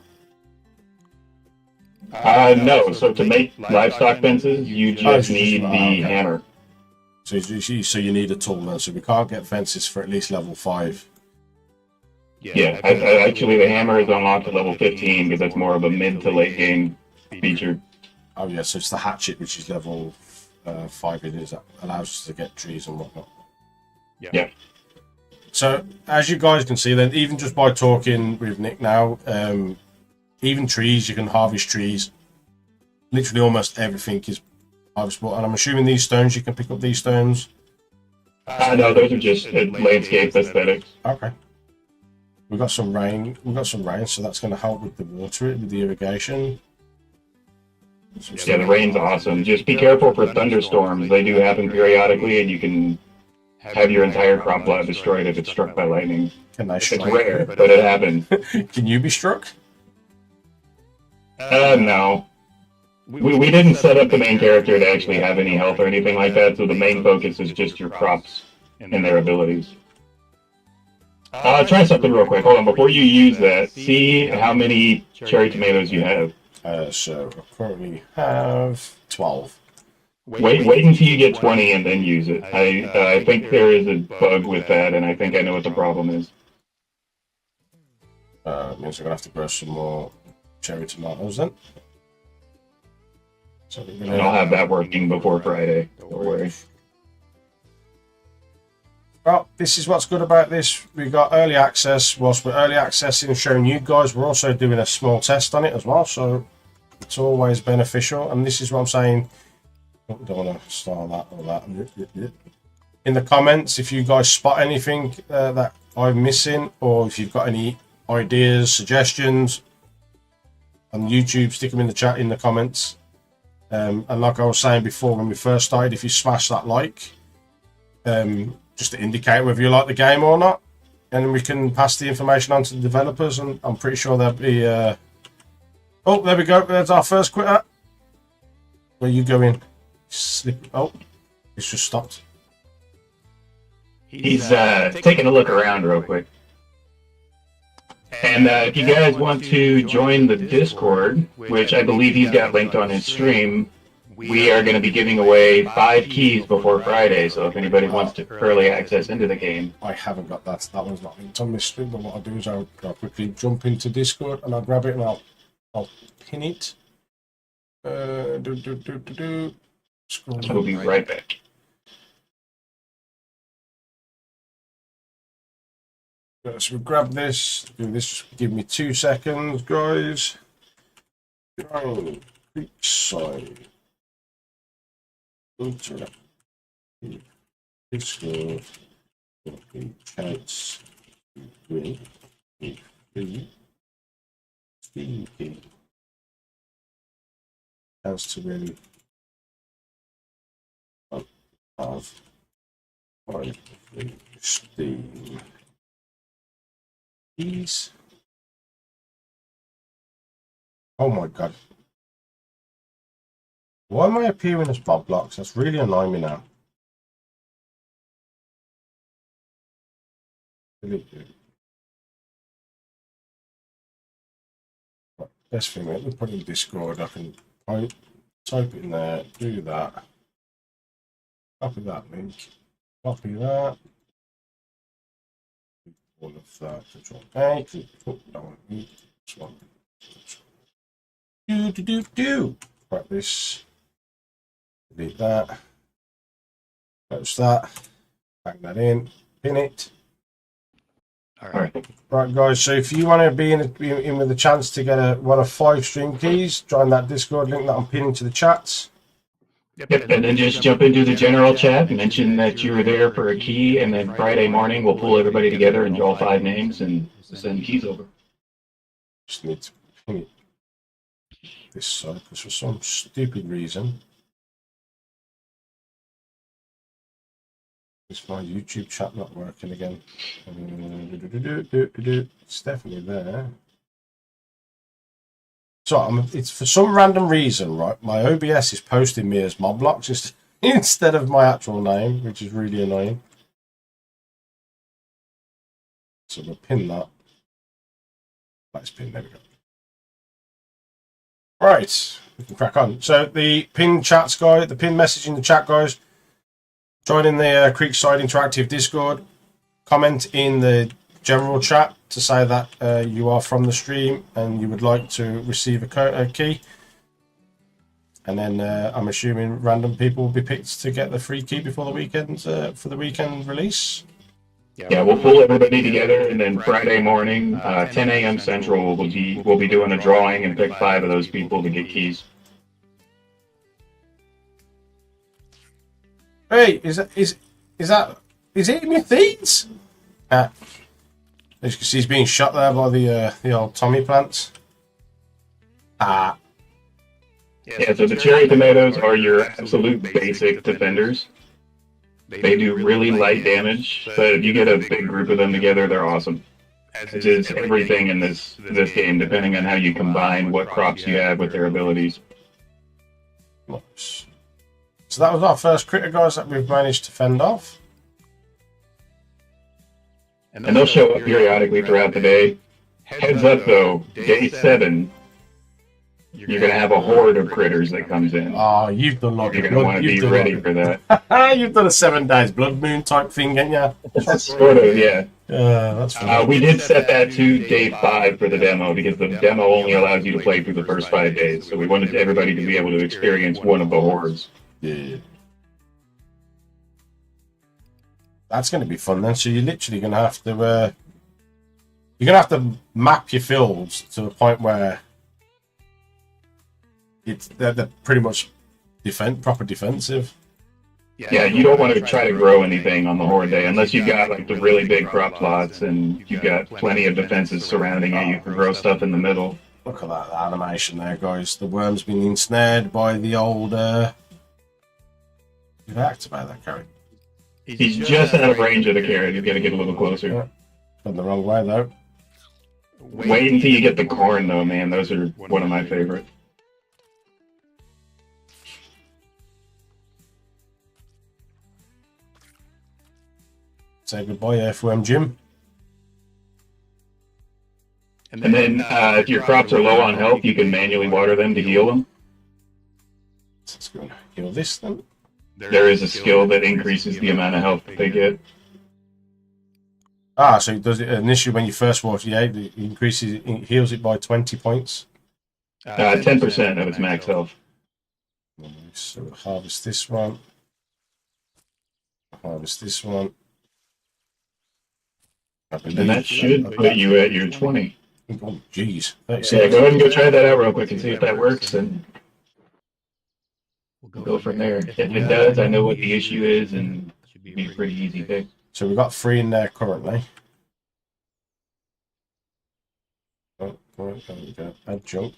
No. So to make livestock fences, you just need the hammer. So you need a tool then. So we can't get fences for at least level 5. Yeah, actually the hammer is unlocked at level 15 because that's more of a mid to late game feature. Oh yeah, so it's the hatchet which is level 5. It is that allows us to get trees and whatnot. Yeah. So as you guys can see, then even just by talking with Nick now, even trees, you can harvest trees. Literally almost everything is harvestable, and I'm assuming these stones, you can pick up these stones. No, those are just landscape aesthetics. Okay. We've got some rain. So that's going to help with the water, with the irrigation. Yeah, the rain's awesome. Just be careful for thunderstorms. They do happen periodically, and you can have your entire crop plot destroyed if it's struck by lightning. Can they It's rare, but it happens. Can you be struck? No. We didn't set up the main character to actually have any health or anything like that, so the main focus is just your crops and their abilities. Try something real quick. Hold on, before you use that, see how many cherry tomatoes you have. So I currently have 12. Wait until you get 20 and then use it. I think there is a bug with that, and I think I know what the problem is. Means I'm going to have to grow some more cherry tomatoes then. So And I'll have that working before Friday. Don't worry. Well, this is what's good about this. We've got early access. Whilst we're early accessing and showing you guys, we're also doing a small test on it as well. So it's always beneficial. And this is what I'm saying. I don't want to start that or that. In the comments, if you guys spot anything that I'm missing, or if you've got any ideas, suggestions on YouTube, stick them in the chat, in the comments. And like I was saying before when we first started, if you smash that like, just to indicate whether you like the game or not, and then we can pass the information on to the developers, and I'm pretty sure they'll be... Oh, there we go. There's our first quitter. Where you going? Slip. Oh, it's just stopped. He's taking a look around real quick. And if you guys want to join the Discord, which I believe he's got linked on his stream, we are going to be giving away 5 keys before Friday, so if anybody wants to early access into the game. I haven't got that. That one's not linked on this stream, but what I'll do is I'll quickly jump into Discord and I'll grab it and I'll pin it. We'll be right back. So we grab this. Do this. Give me 2 seconds, guys. Creekside Interactive. Discord. Chats. Speaking. As to really of Steam. Keys. Oh my god. Why am I appearing as Bob Blocks? That's really annoying me now. Best thing, let me put in Discord. I can type it in there, do that. Copy that link. Copy that. All of that. Control A. This one. Do. Right, this. Delete that. Close that. Bang that in. Pin it. All right. Right, guys. So if you want to be in with a chance to get one of 5 stream keys, join that Discord link that I'm pinning to the chats. Yep, and then just jump into the general chat, mention that you were there for a key, and then Friday morning we'll pull everybody together and draw 5 names and send keys over. Just need to pin it this side because for some stupid reason is my YouTube chat not working again. It's definitely there. So it's for some random reason, right? My OBS is posting me as Mobblocks instead of my actual name, which is really annoying. So we'll pin that. Let's pin. There we go. Right, we can crack on. So the pin chats, guys, the pin message in the chat, guys. Join in the Creekside Interactive Discord. Comment in the general chat to say that you are from the stream and you would like to receive a key. And then I'm assuming random people will be picked to get the free key before the weekend for the weekend release. Yeah, we'll pull everybody together, and then Friday morning, 10 a.m. Central, we'll be doing a drawing and pick 5 of those people to get keys. Hey, is it in your feet? As you can see, he's being shot there by the old Tommy plants. Yeah, so the cherry tomatoes are your absolute basic defenders. They do really light damage, but if you get a big group of them together, they're awesome. It is everything in this game, depending on how you combine what crops you have with their abilities. Nice. So that was our first critter, guys, that we've managed to fend off. And they'll show up periodically throughout the day. Heads up, though, day 7, you're going to have a horde of critters that comes in. Oh, you've done like You're going to want to be ready for that. You've done a 7 days blood moon type thing, haven't you? Sort of, yeah. That's fine. We did set that to day 5 for the demo because the demo only allows you to play through the first 5 days. So we wanted everybody to be able to experience one of the hordes. Yeah. That's going to be fun then. So you're literally going to have to map your fields to a point where they're pretty much proper defensive. Yeah, you don't want to try to grow anything on the horde day unless you've got like the really big crop plots and you've got plenty of defenses surrounding it. You can grow stuff in the middle. Look at that animation there, guys. The worm's been ensnared by the old. Did I activate that carrot? He's just out of range of the carrot. You've got to get a little closer. Yeah. Gone the wrong way though. Wait until you get the corn, though, man. Those are one of my favorite. Say goodbye, Earthworm Jim. And then if your crops are low on health, you can manually water them to heal them. Let's go and heal this then. There is a skill that increases the amount of health that they get. Ah, so it does it initially when you first water the egg, it heals it by 20 points. 10% of its max health. So we'll harvest this one. Harvest this one. And that should put you at your 20. Oh, jeez. Yeah, go ahead and go try that out real quick and see if that works, and we'll go from there. If it does, I know what the issue is, and it should be a pretty easy fix. So we've got 3 in there currently. Oh, there we go. Add junk.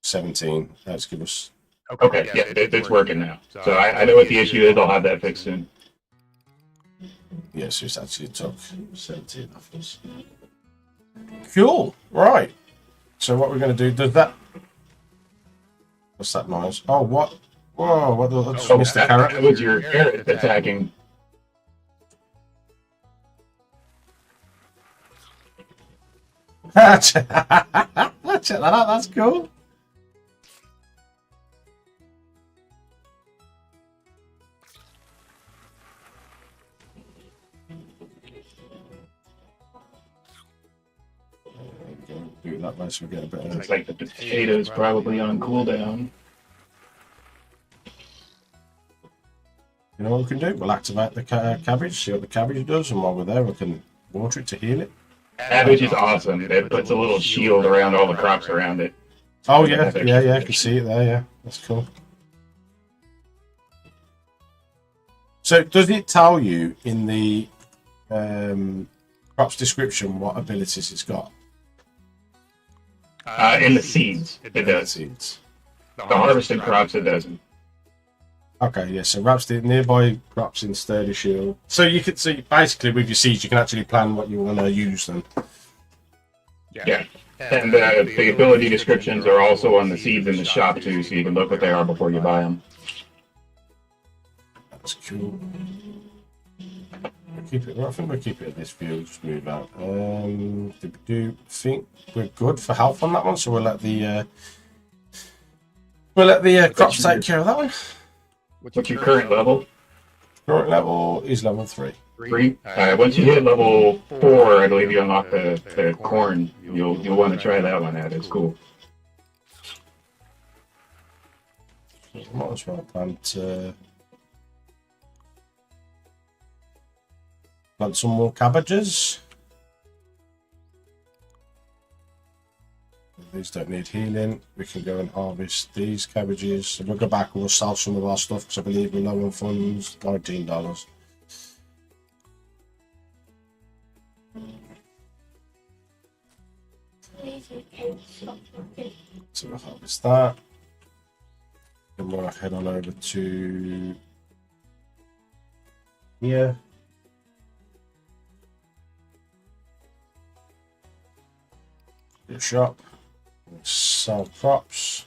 17. Let's give us. Okay, yeah, it's working now. So I know what the issue is. I'll have that fixed soon. Yes, it's actually took 17 off us. Cool. Right. So what we're going to do? Does that? What's that noise? Oh, what? Whoa! What? I just missed the carrot. That was your carrot attacking. Check that out. That's cool. Do it that way so we get a bit of. Looks like the potato's probably on cooldown. You know what we can do? We'll activate the cabbage, see what the cabbage does, and while we're there, we can water it to heal it. Cabbage is awesome. It puts a little shield around all the crops around it. Oh yeah, yeah, I can see it there. Yeah, that's cool. So, does it tell you in the crops description what abilities it's got? In the seeds, it does. Seeds. The harvested crops, it doesn't. Okay, yeah. So wraps the nearby crops in sturdy shield. So you could see basically with your seeds, you can actually plan what you want to use them. Yeah. And the ability descriptions are also on the seeds in the shop too, so you can look what they are before you buy them. That's cool. We'll keep it. Well, I think we'll keep it at this view. Just move out. Do think we're good for health on that one, so we'll let the crops take care of that one. What's your current level? Current level is level 3. 3. Once you hit level 4, I believe you unlock the corn. You'll want to try that one out. It's cool. Might as well plant some more cabbages. These don't need healing. We can go and harvest these cabbages. So we'll go back and we'll sell some of our stuff because I believe we're low on funds. $19. So we'll harvest that. Then we'll head on over to here. The shop. Sell crops.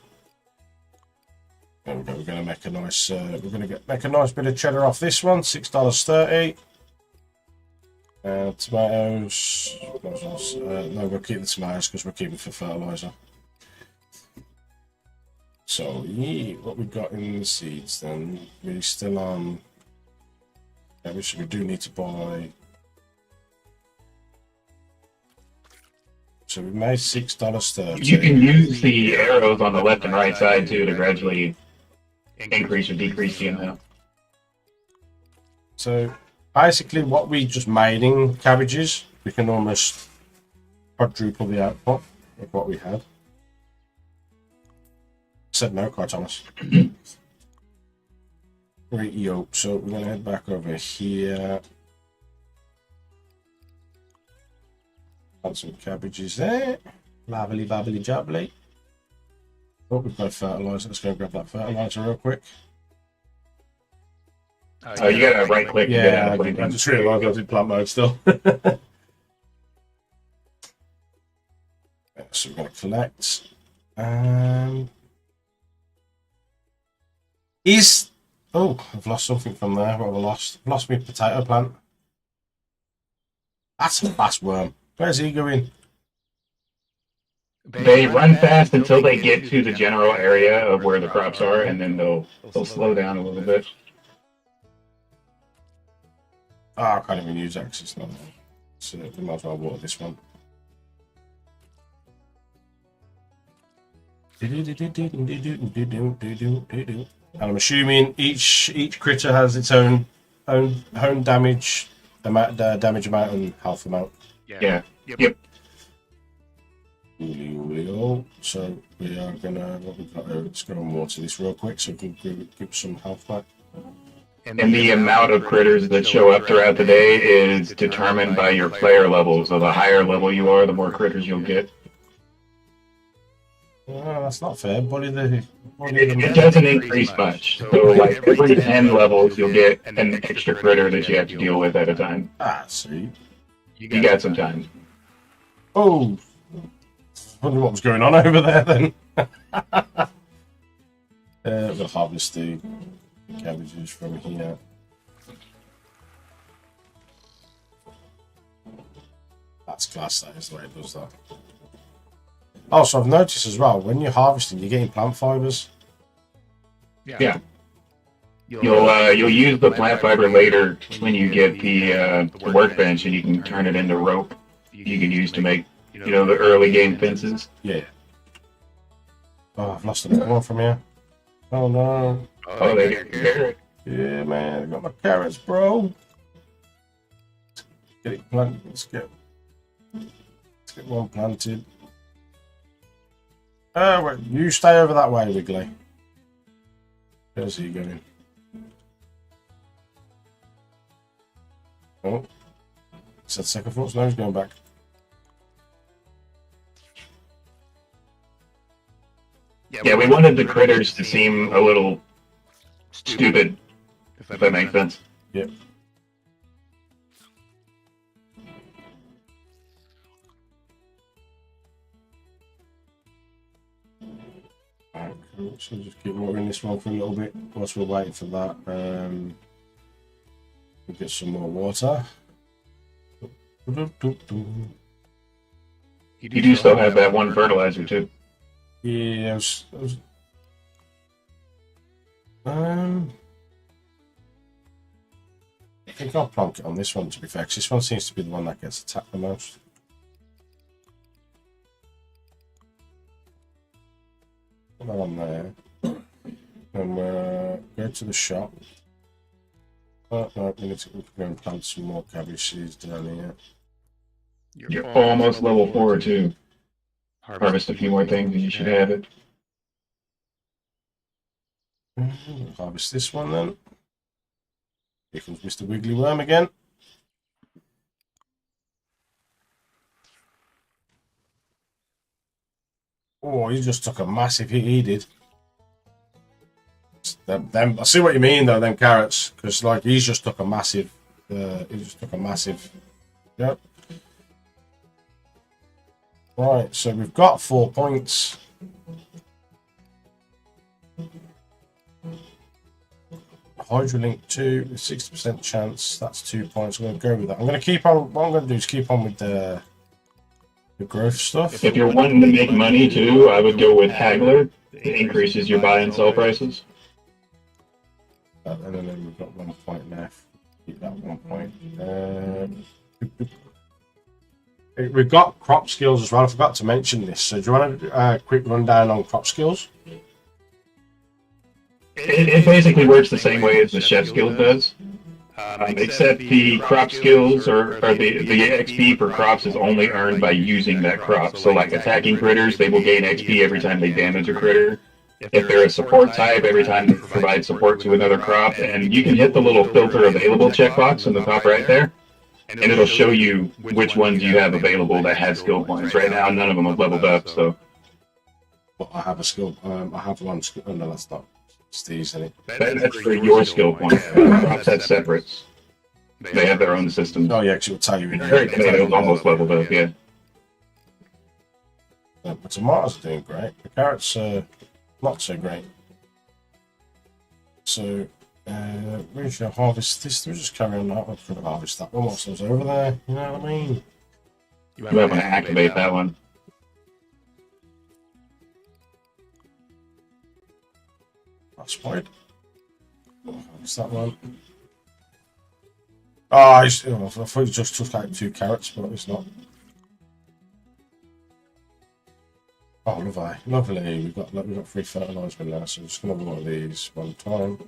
There we go. We're going to make a nice. Make a nice bit of cheddar off this one. $6.30. Tomatoes. No, we'll keep the tomatoes because we're keeping for fertilizer. So yeah, what we got in the seeds then? We're still on. We do need to buy. So we made $6.30. You can use the arrows on the left and right side too to gradually increase or decrease the amount. So basically what we just made in cabbages, we can almost quadruple the output of what we had. Said no, quite honest. Right, yo, so we're going to head back over here. Plant some cabbages there. Labbly, babbly, jabbly. Oh, we've got a fertilizer. Let's go and grab that fertilizer real quick. Oh, you gotta right click. Yeah, I just realised I was in plant mode still. So we're going to collect. Oh, I've lost something from there. What have I lost? I've lost my potato plant. That's a fast worm. Where's he going? They run fast until they get to the general area of where the crops are, and then they'll slow down a little bit. Oh, I can't even use that because it's not there. So we might as well water this one. And I'm assuming each critter has its own damage amount and health amount. Yeah. Yep. So we are gonna let's go and water this real quick so we can give some health back. And the amount of critters that show up throughout the day is determined by your player level. So the higher level you are, the more critters you'll get. Oh, that's not fair, buddy. It doesn't increase much. So like every 10 levels, you'll get an extra critter that you have to deal with at a time. Ah, sweet. You got some time. Oh, wonder what was going on over there then. We'll harvest the cabbages from here. That's class, that is the way it does that. Oh, so I've noticed as well, when you're harvesting, you're getting plant fibers. Yeah. You'll use the plant fiber later when you get the workbench, and you can turn it into rope. You can use to make the early game fences. Yeah. Oh, I've lost another one from here. Oh no. Oh, they get carrot. Yeah, man, I got my carrots, bro. Get it planted. Let's get one planted. Oh, wait, you stay over that way, Wiggly. Where's he going? Oh, said second thoughts. No, he's going back. Yeah, we wanted the critters to seem a little stupid, if that makes sense. Yep. Alright, cool. So just keep watering this one for a little bit whilst we're waiting for that. We'll get some more water. You do still have that one fertilizer too. Yeah, I think I'll plonk it on this one, to be fair, because this one seems to be the one that gets attacked the most. Put that on there. And we'll go to the shop. Oh, no, we need to go and plant some more cabbage seeds down here. You're almost level 4 too. Harvest a few more things and you should have it. Harvest this one then. Here comes Mr. Wiggly Worm again. Oh, he just took a massive hit, he did. Them, I see what you mean though, them carrots, because like he's just took a massive, yep. Right, so we've got 4 points. Hydrolink 2 with 60% chance. That's 2 points. I'm going to go with that. I'm going to keep on. What I'm going to do is keep on with the growth stuff. If you're wanting to make money too, I would go with Haggler. It increases your buy and sell prices. And then we've got 1 point left. Keep that 1 point. We've got crop skills as well. I forgot to mention this. So do you want a quick rundown on crop skills? It basically works the same way as the chef guild does, except the crop skills or the XP for crops is only earned by using that crop. So like attacking critters, they will gain XP every time they damage a critter. If they're a support type, every time they provide support to another crop, and you can hit the little filter available checkbox in the top right there, and it'll show you which ones you have available that have skill points. Right now, none of them have leveled up, so. But I have a skill. I have one skill. Oh, no, that's not. It's these, isn't it? That's for your skill point. Crops have separates. They have their own system. Oh yeah, because it will tell you. Tomatoes almost leveled up, yeah. The tomatoes are doing great. The carrots are not so great. So, we should harvest this. We'll just carry on that. We're going to harvest that one whilst I was over there. You know what I mean? You might want to activate that one. That's wide. Harvest that one. Oh, I thought it just took like 2 carrots, but it's not. Oh, lovely, lovely. We've got 3 fertilizer now, so I'm just gonna have one of these one time.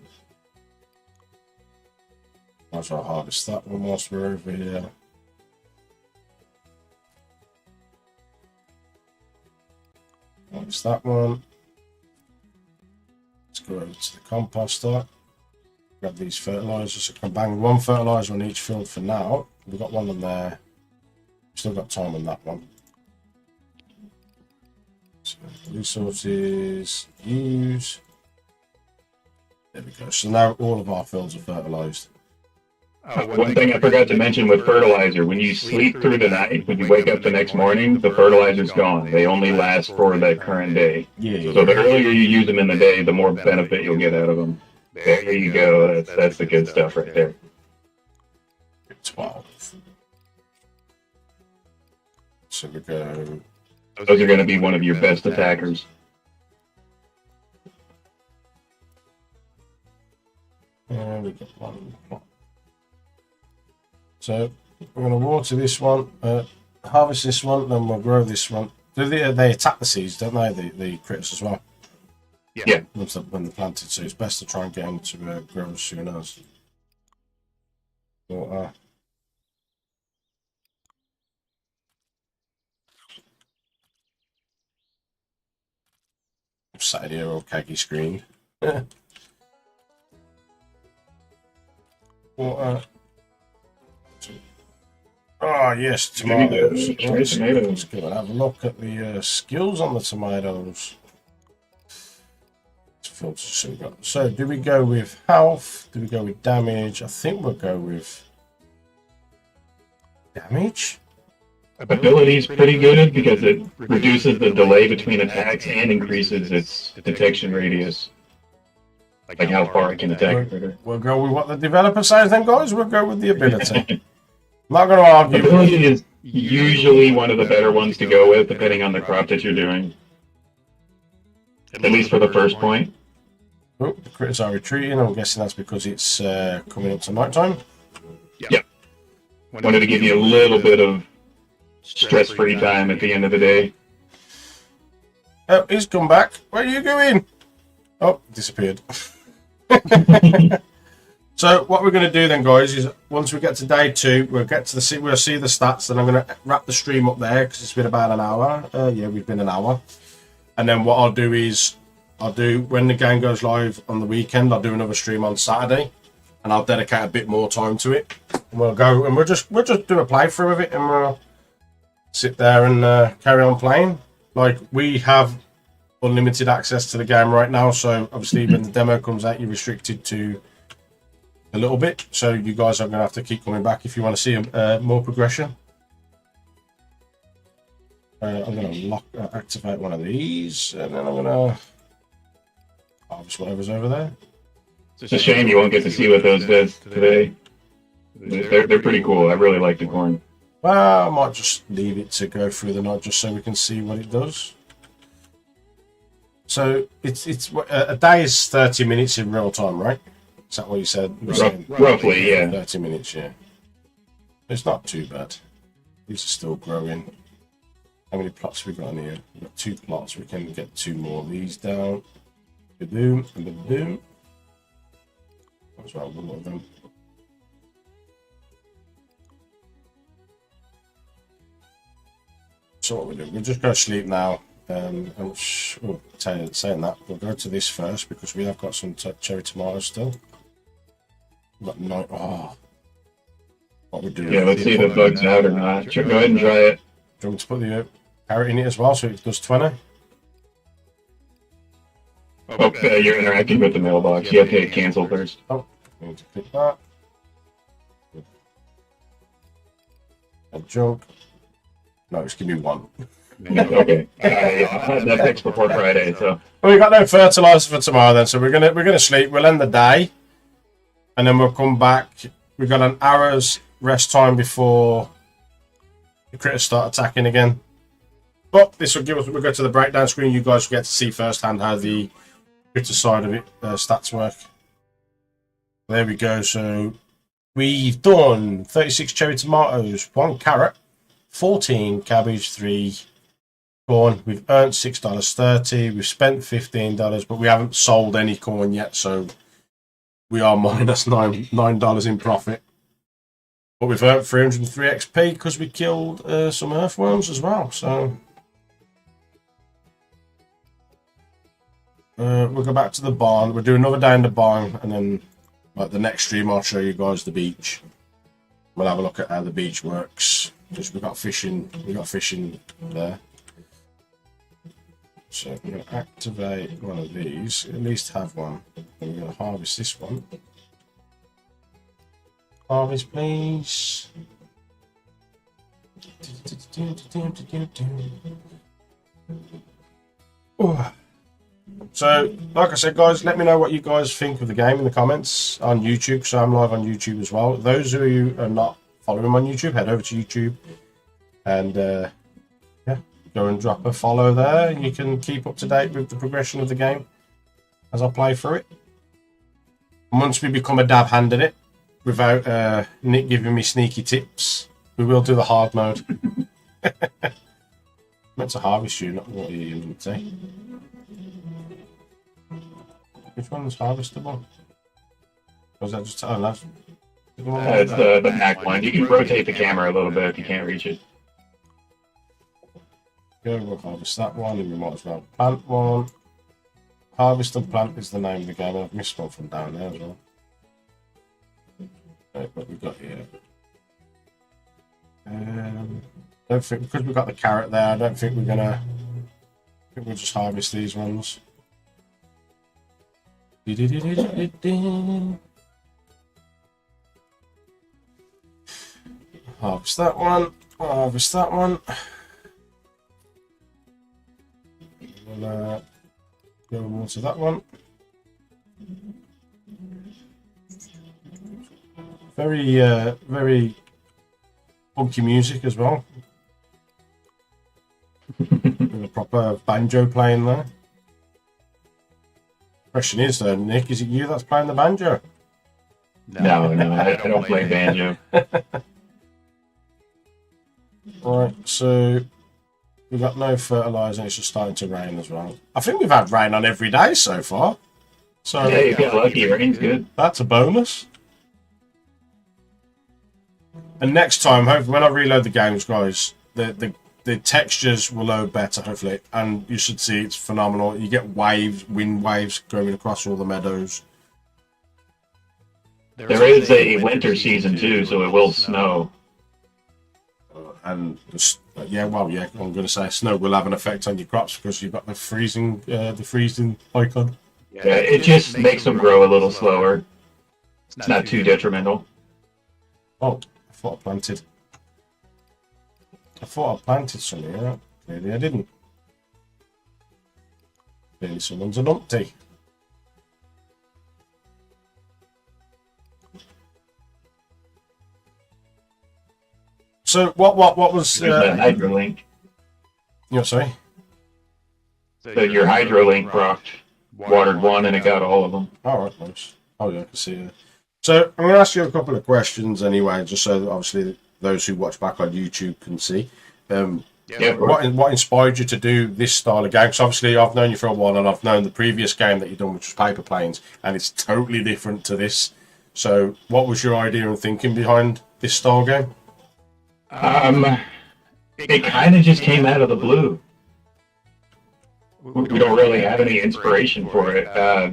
Might as well harvest that one whilst we're over here. Harvest that one. Let's go over to the composter. Grab these fertilizers. So I can bang 1 fertilizer on each field for now. We've got 1 on there. Still got time on that one. So resources, use. There we go. So now all of our fields are fertilized. One thing I forgot to mention with fertilizer, when you sleep through the night, when you wake up the next morning, the fertilizer's gone. They only last for that current day. Yeah. So the earlier you use them in the day, the more benefit you'll get out of them. There you go. That's the good stuff right there. 12. So we go. Those are going to be one of your best attackers. And we get one. So we're going to water this one, harvest this one, then we'll grow this one. They attack the seeds, don't they? The critters as well. Yeah. When they're planted, so it's best to try and get them to grow as soon as. Water. I've sat here all kaggy screen. Water. Oh, yes, tomatoes. Let's go and have a look at the skills on the tomatoes. So, do we go with health? Do we go with damage? I think we'll go with damage. Ability is pretty good because it reduces the delay between attacks and increases its detection radius. Like how far it can attack a critter. We'll go with what the developer says then, guys. We'll go with the ability. Not going to argue. Ability is usually one of the better ones to go with, depending on the crop that you're doing. At least for the first point. Oh, the critters are retreating. I'm guessing that's because it's coming up to night time. Yeah. Wanted to give you a little bit of stress-free time at the end of the day. Oh, he's come back. Where are you going? Oh, disappeared. So what we're going to do then, guys, is once we get to day 2, we'll see the stats, and I'm going to wrap the stream up there because it's been about an hour. Yeah, we've been an hour. And then what I'll do is when the game goes live on the weekend, I'll do another stream on Saturday, and I'll dedicate a bit more time to it. And we'll go and we'll just do a playthrough of it, and we'll sit there and carry on playing. Like, we have unlimited access to the game right now, so obviously when the demo comes out, you're restricted to a little bit, so you guys are going to have to keep coming back if you want to see more progression. I'm going to activate one of these, and then I'm going to harvest whatever's over there. It's a shame you won't get to see what those does today. They're pretty cool. I really like the corn. Well, I might just leave it to go through the night just so we can see what it does. So it's a day is 30 minutes in real time, right? Is that what you said? Roughly, yeah. 30 minutes, yeah. It's not too bad. These are still growing. How many plots have we got in here? We've got 2 plots. We can get 2 more of these down. Ba-doom and ba-doom. That's right, one of them. So what we do, we'll just go to sleep now. Saying that, we'll go to this first because we have got some cherry tomatoes still. We've got 9. Oh, what we do? Yeah, let's see if it bugs out or not. Go ahead and try it. Do you want me to put the carrot in it as well so it does 20? Okay, you're interacting with the mailbox. You have to hit cancel first. Oh, I need to click that. And junk. No, just give me 1. Okay. That fixed before Friday, so. Well, we got no fertilizer for tomorrow then, so we're gonna sleep. We'll end the day, and then we'll come back. We've got an hour's rest time before the critters start attacking again. But this will give us. We'll go to the breakdown screen. You guys will get to see firsthand how the critter side of it stats work. There we go. So we've done 36 cherry tomatoes, 1 carrot, 14 cabbage, 3 corn. We've earned $6.30. We've spent $15, but we haven't sold any corn yet, so we are minus $9 in profit. But we've earned 303 XP because we killed some earthworms as well. So we'll go back to the barn. We'll do another day in the barn, and then like the next stream, I'll show you guys the beach. We'll have a look at how the beach works because we've got fishing. We've got fishing there. So I'm going to activate one of these, at least have one. And we're going to harvest this one. Harvest, please. Oh. So, like I said, guys, let me know what you guys think of the game in the comments on YouTube. So I'm live on YouTube as well. Those of you who are not following me on YouTube, head over to YouTube and yeah, go and drop a follow there. And you can keep up to date with the progression of the game as I play through it. And once we become a dab hand at it, without Nick giving me sneaky tips, we will do the hard mode. Meant to harvest you, not what you meant to say. Which one's harvestable? Or is that just that's It's the back one. You can rotate the camera a little bit if you can't reach it. Go, we'll harvest that one, and we might as well plant one. Harvest and plant is the name of the game. I've missed one from down there as well. Right, what we got here? Don't think because we've got the carrot there. I don't think we're gonna. I think we'll just harvest these ones. Harvest that one. Harvest that one. We'll go more to that one. Very funky music as well. With a proper banjo playing there. Question is though, Nick, is it you that's playing the banjo? No, I don't play banjo. Right, so we've got no fertilizer and it's just starting to rain as well. I think we've had rain on every day so far. So Yeah, you got lucky. Rain's good. that's a bonus. And next time, hopefully, when I reload the games, guys, the textures will load better, hopefully, and you should see it's phenomenal. You get waves, wind waves going across all the meadows. There is a winter season too, so it will snow. And yeah, well, yeah, I'm going to say snow will have an effect on your crops because you've got the freezing icon. Yeah, it just makes them grow a little slower. It's not too detrimental. Oh, I thought I planted. I thought I planted something. Yeah, clearly I didn't. Clearly someone's an umpty. So what was There's that hydrolink. sorry? So your hydrolink rocked, watered one, and it got all of them. All right, nice. Oh yeah, I can see it. So I'm going to ask you a couple of questions anyway, just so that obviously those who watch back on YouTube can see. Yeah, What inspired you to do this style of game? Because obviously I've known you for a while, and I've known the previous game that you've done, which was Paper Planes, and it's totally different to this. So what was your idea and thinking behind this style game? It kind of just came out of the blue. We don't really have any inspiration for it. I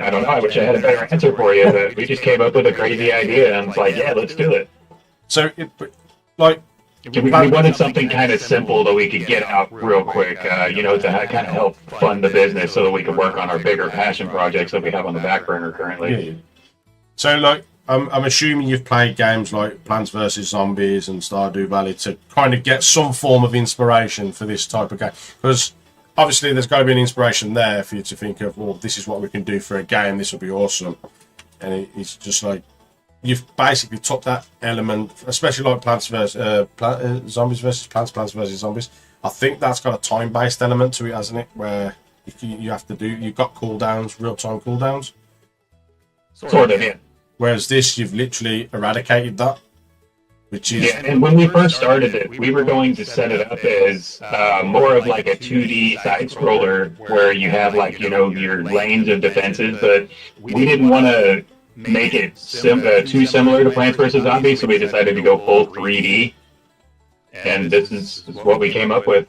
don't know. I wish I had a better answer for you, but we just came up with a crazy idea, and it's like, yeah, let's do it. So, we wanted something kind of simple that we could get out real quick, to kind of help fund the business so that we could work on our bigger passion projects that we have on the back burner currently. Yeah. So, I'm assuming you've played games like Plants vs. Zombies and Stardew Valley to kind of get some form of inspiration for this type of game. Because obviously there's got to be an inspiration there for you to think of, well, this is what we can do for a game, this will be awesome. And it's just like, you've basically took that element, especially like Plants vs. Zombies versus Plants, Plants versus Zombies. I think that's got a time-based element to it, hasn't it? Where you have to you've got cooldowns, real-time cooldowns. Sort of, yeah. Whereas this, you've literally eradicated that, which is... Yeah, and when we first started it, we were going to set it up as more of like a 2D side-scroller where you have your lanes of defenses, but we didn't want to make it too similar to Plants vs. Zombies, so we decided to go full 3D, and this is what we came up with.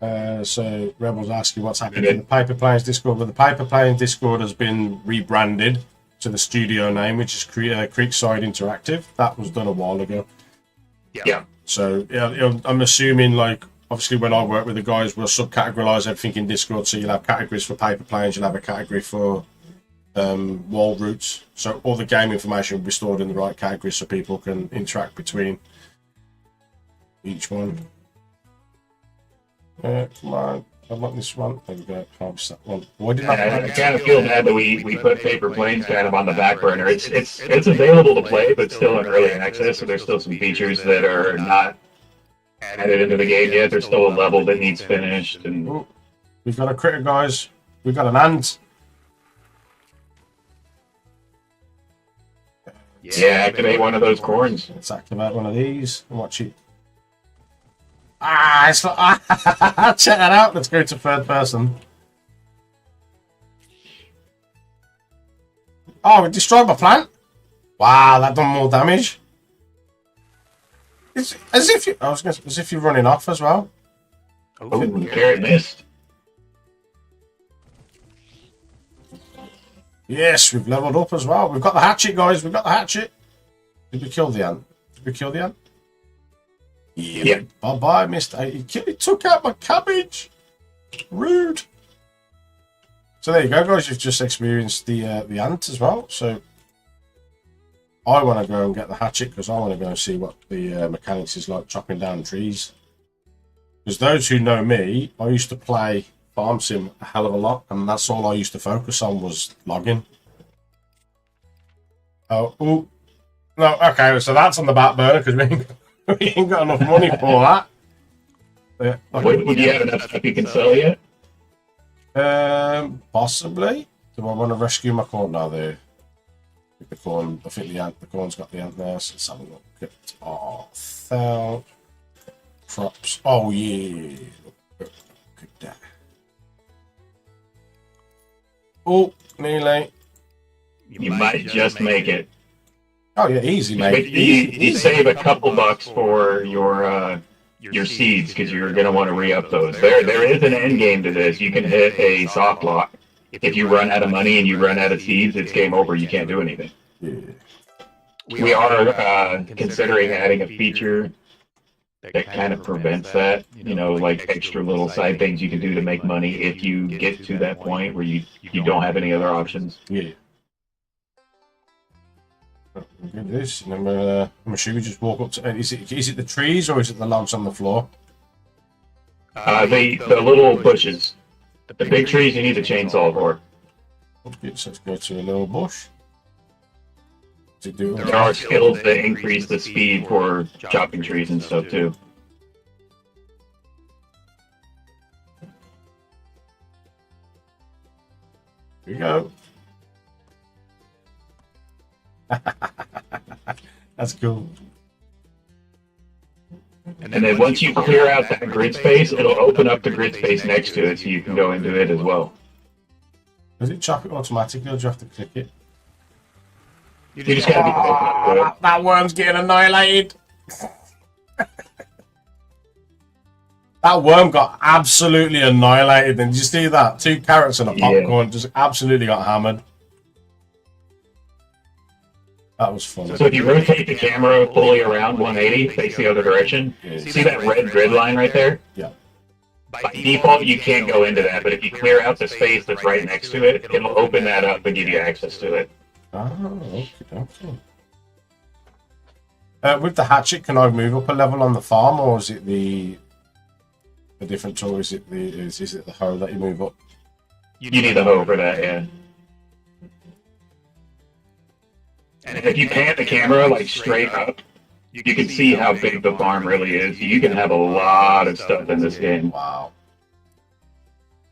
So Rebel's asking what's happening in the Paper Planes Discord. Well, the Paper Planes Discord has been rebranded to the studio name, which is Creekside Interactive. That was done a while ago. Yeah. So I'm assuming, obviously when I work with the guys, we'll subcategorize everything in Discord. So you'll have categories for Paper Planes, you'll have a category for wall routes. So all the game information will be stored in the right categories so people can interact between each one. Come on. I want this one. There we go. Harvest that one. Why did I kind of feel bad that we put Paper Planes kind of on the back burner. It's available to play, but still in early access, so there's still some features that are not added into the game yet. There's still a level that needs finished. And ooh, we've got a critter, guys. We've got an ant. yeah, activate one of those corns. Let's activate one of these and watch it. Ah, it's like, check that out. Let's go to third person. Oh, we destroyed my plant. Wow, that done more damage. It's as if you, as if you're running off as well. Oh, carrot missed. Yes, we've leveled up as well. We've got the hatchet, guys. We've got the hatchet. Did we kill the ant? Did we kill the ant? Yeah. Bye bye, Mister. He took out my cabbage. Rude. So there you go, guys. You've just experienced the ant as well. So I want to go and get the hatchet because I want to go and see what the mechanics is like chopping down trees. Because those who know me, I used to play Farm Sim a hell of a lot, and that's all I used to focus on was logging. Oh, ooh. No, okay, so that's on the back burner because we ain't got enough money for that. Yeah, Would you have enough stuff you can sell yet? Possibly. Do I want to rescue my corn now? The corn. I think the corn's got the ant there. So let's have a look at our crops. Oh yeah. Look at that. Oh, nearly. You might just make it. Oh yeah, easy, mate. You save a couple bucks for your seeds because you're going to want to re-up those. There is an end game to this. You can hit a soft lock. If you run out of money and you run out of seeds, it's game over. You can't do anything. Yeah. We are considering adding a feature that kind of prevents that. You know, like extra little side things you can do to make money if you get to that point where you don't have any other options. Yeah. Look at this, and I'm sure we just walk up to. Is it the trees or is it the logs on the floor? The little bushes. The big trees you need a chainsaw for. Let's go to a little bush. There are skills that increase the speed for chopping trees and stuff too. Here we go. That's cool. And then once you clear out that grid space, it'll open up the grid space next to it so you can go into it as well. Does it chop it automatically or do you have to click it? You just gotta be close enough to it. That worm's getting annihilated. That worm got absolutely annihilated. And did you see that? 2 carrots and a popcorn just absolutely got hammered. That was fun. So if you rotate the camera fully around 180, face the other direction, see that red grid line right there? Yeah. By default, you can't go into that, but if you clear out the space that's right next to it, it'll open that up and give you access to it. Oh, okay. With the hatchet, can I move up a level on the farm, or is it the different tool? Is it the hoe that you move up? You need the hoe for that, yeah. And if you pan the camera like straight up, you can see how big the farm really is. You can have a lot of stuff in this game. Wow.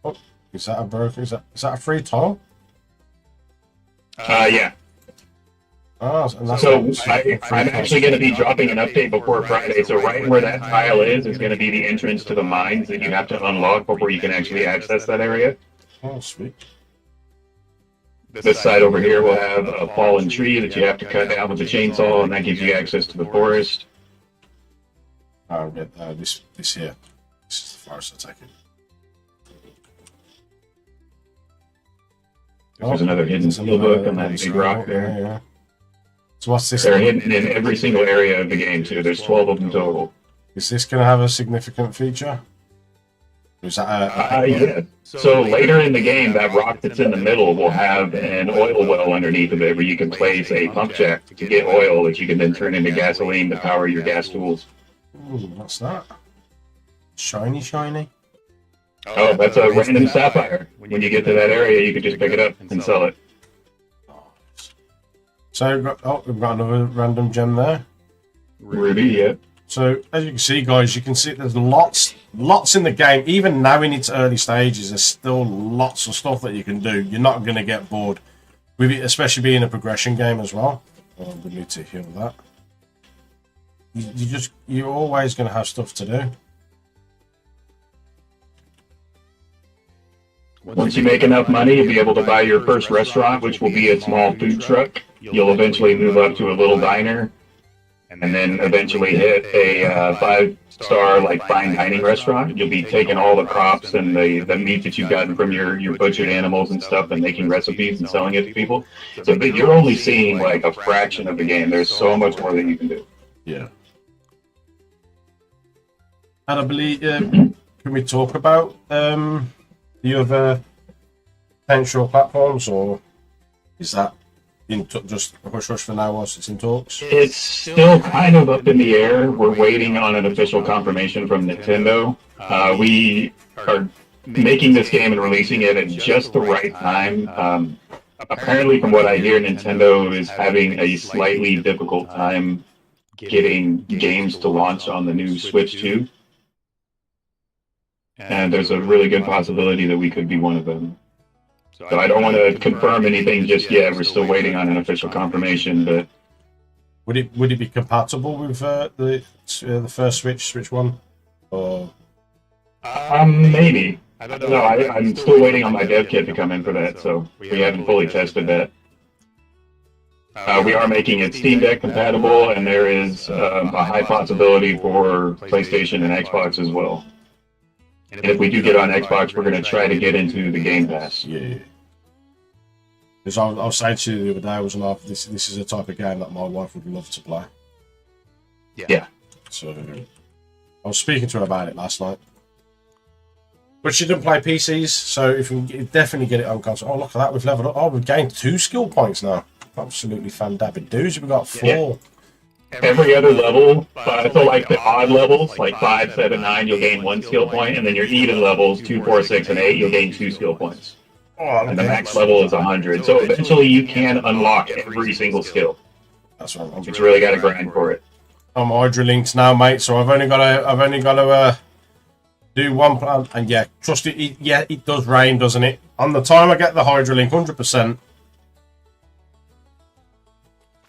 Oh, is that a broken? Is that a free tile? Yeah. Oh, so I'm actually going to be dropping an update before Friday. So right where that tile is going to be the entrance to the mines that you have to unlock before you can actually access that area. Oh, sweet. This side over here will have a fallen tree that you have to cut down with a chainsaw, and that gives you access to the forest. I'll get this here. This is the forest I take it. There's another hidden steelbook on that big rock there. Yeah. So what's this? They're hidden in every single area of the game too. There's 12 of them total. Is this going to have a significant feature? Is that Yeah. So later in the game, that rock that's in the middle will have an oil well underneath of it where you can place a pump jack to get oil that you can then turn into gasoline to power your gas tools. Ooh, what's that? Shiny, shiny. Oh, that's a random sapphire. When you get to that area, you can just pick it up and sell it. So we've got another random gem there. Ruby, yeah. So as you can see, guys, you can see there's lots in the game. Even now in its early stages, there's still lots of stuff that you can do. You're not going to get bored with it, especially being a progression game as well. Oh, we need to heal that. You're always going to have stuff to do. Once you make enough money, you'll be able to buy your first restaurant, which will be a small food truck. You'll eventually move up to a little diner, and then eventually hit a 5-star like fine dining restaurant. You'll be taking all the crops and the meat that you've gotten from your butchered animals and stuff and making recipes and selling it to people. So but you're only seeing like a fraction of the game. There's so much more that you can do. Yeah. And I believe, can we talk about the other potential platforms, or is that just a hush hush for now whilst it's in talks? It's still kind of up in the air. We're waiting on an official confirmation from Nintendo. We are making this game and releasing it at just the right time. Apparently, from what I hear, Nintendo is having a slightly difficult time getting games to launch on the new Switch 2. And there's a really good possibility that we could be one of them. So I don't want to confirm anything just yet. We're still waiting on an official confirmation. But would it be compatible with the first Switch one? Or maybe. I don't know. I'm still waiting on my dev kit to come in for that, so we haven't fully tested that. We are making it Steam Deck compatible, and there is a high possibility for PlayStation and Xbox as well. And if we do get on Xbox, we're going to try to get into the Game Pass. Yeah. Because I was saying to you the other day, I was like, this is a type of game that my wife would love to play. Yeah. So I was speaking to her about it last night. But she didn't play PCs, so if we can definitely get it on console. Oh, look at that, we've leveled up. Oh, we've gained 2 skill points now. Absolutely fan-dabbing-doos. We've got 4. Yeah. Every other level, so like the odd levels, like 5, 7, 9, you'll gain 1 skill point, and then your even levels, 2, 4, 6, and 8, you'll gain 2 skill points. Oh, and the max level is 100. So eventually you can unlock every single skill. That's right. You just really got to grind for it. I'm Hydra-linked now, mate. So I've only got to do one plan, and yeah, trust it. It does rain, doesn't it? On the time I get the Hydra-link, 100%.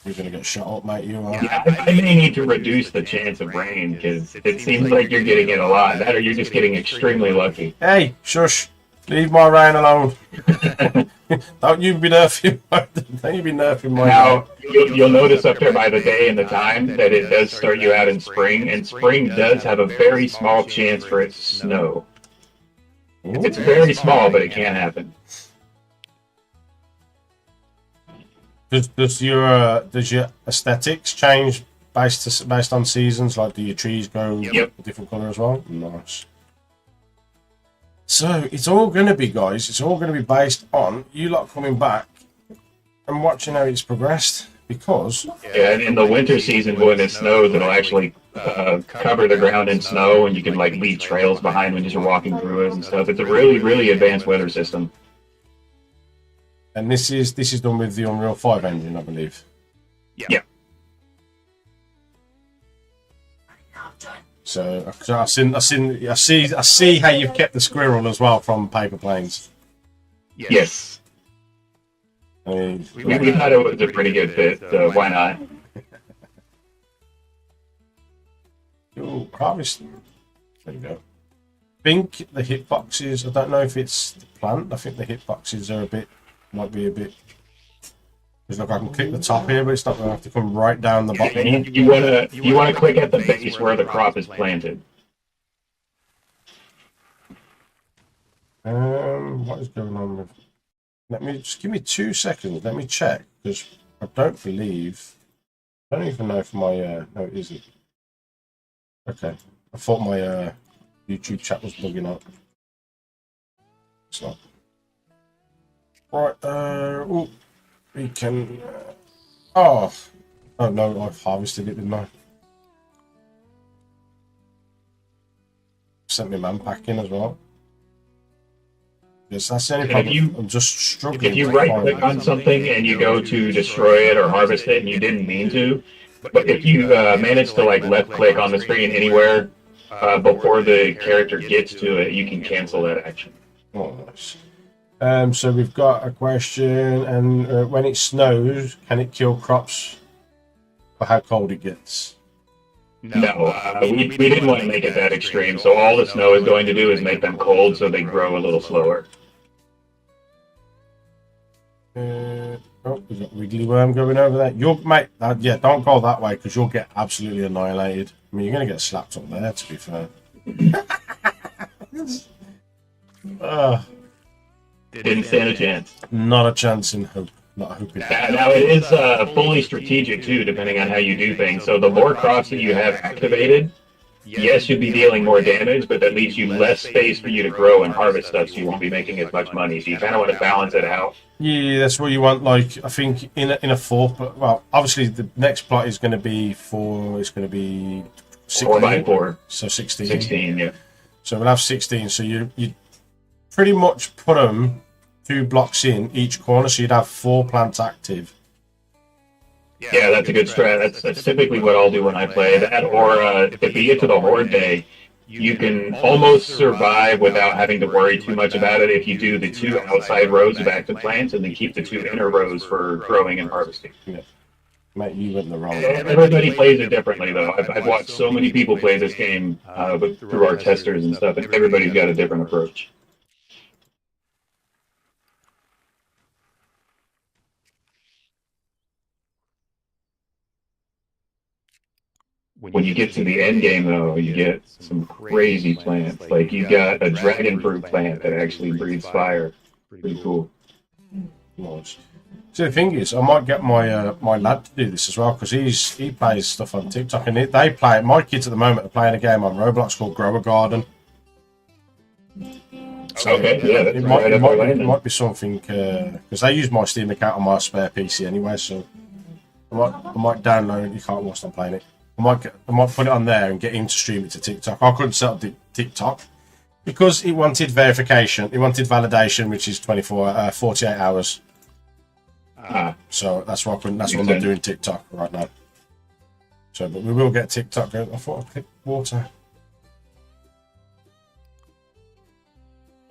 You're gonna get shot up, mate. You are. Yeah, I may need to reduce the chance of rain because it seems like you're getting it a lot. That or you're just getting extremely lucky. Hey, shush! Leave my rain alone. Don't you be nerfing my. Now you'll notice up there by the day and the time that it does start you out in spring, and spring does have a very small chance for it to snow. Ooh. It's very small, but it can happen. Does your aesthetics change based on seasons? Like, do your trees go a different color as well? Nice. So it's all going to be, guys. It's all going to be based on you lot coming back and watching how it's progressed. Because and in the winter season when it snows, it'll actually cover the ground in snow, and you can like leave trails behind when you're walking through it and stuff. It's a really, really advanced weather system. And this is done with the Unreal 5 engine, I believe. Yeah. So I see how you've kept the squirrel as well from Paper Planes. Yes. I mean, we thought it was a pretty good fit, so why not? Ooh, harvest. There you go. I think the hitboxes, I don't know if it's the plant. I think the hitboxes are might be a bit. Because look, I can click the top here, but it's not going to have to come right down the bottom. You wanna click at the base where the crop is planted. What is going on with? Just give me 2 seconds. Let me check, because I don't even know if my no, it isn't. Okay, I thought my YouTube chat was bugging out. So, right. Oh, we can. Oh no! I've harvested it, didn't I? Sent me man pack in as well. Yes, that's the only problem. I'm just struggling. If you right click on something and you go to destroy it or harvest it and you didn't mean to, but if you manage to like left click on the screen anywhere before the character gets to it, you can cancel that action. Oh, nice. So we've got a question, and when it snows, can it kill crops for how cold it gets? No, we didn't want to make it that extreme, so all the snow is going to do is make them cold so they grow a little slower. Oh, we've got Wiggly Worm going over there. Yeah, don't go that way because you'll get absolutely annihilated. I mean, you're going to get slapped up there, to be fair. Didn't stand a chance. Not a chance in hope. Not hoping. Now it is fully strategic too, depending on how you do things. So the more crops that you have activated, yes, you'll be dealing more damage, but that leaves you less space for you to grow and harvest stuff, so you won't be making as much money. So you kind of want to balance it out. Yeah, that's what you want. Like, I think in a 4, but well, obviously the next plot is going to be 4. It's going to be 16, 4x4. So 16. 16, yeah. So we'll have 16. So you pretty much put them 2 blocks in each corner, so you'd have 4 plants active. Yeah, that's a good strat. That's typically what I'll do when I play that. Or if you get to the Horde Day, you can almost survive without having to worry too much about it if you do the 2 outside rows of active plants and then keep the 2 inner rows for growing and harvesting. Yeah. Mate, you went the wrong way. Everybody plays it differently, though. I've watched so many people play this game through our testers and stuff, and everybody's got a different approach. When you get to the end game, though, you get some crazy plants. Like, you got a dragon fruit plant that actually breathes fire. Pretty cool. Nice. So the thing is, I might get my my lad to do this as well, because he plays stuff on TikTok, and they play. My kids at the moment are playing a game on Roblox called Grow a Garden. So Okay, yeah, that's it might be something, because they use my Steam account on my spare PC anyway. So I might download it. You can't watch them playing it. I might put it on there and get him to stream it to TikTok. I couldn't set up the TikTok because it wanted verification. It wanted validation, which is 48 hours. So that's why I couldn't. That's what I'm doing TikTok right now. So, but we will get TikTok. I thought I'd click water.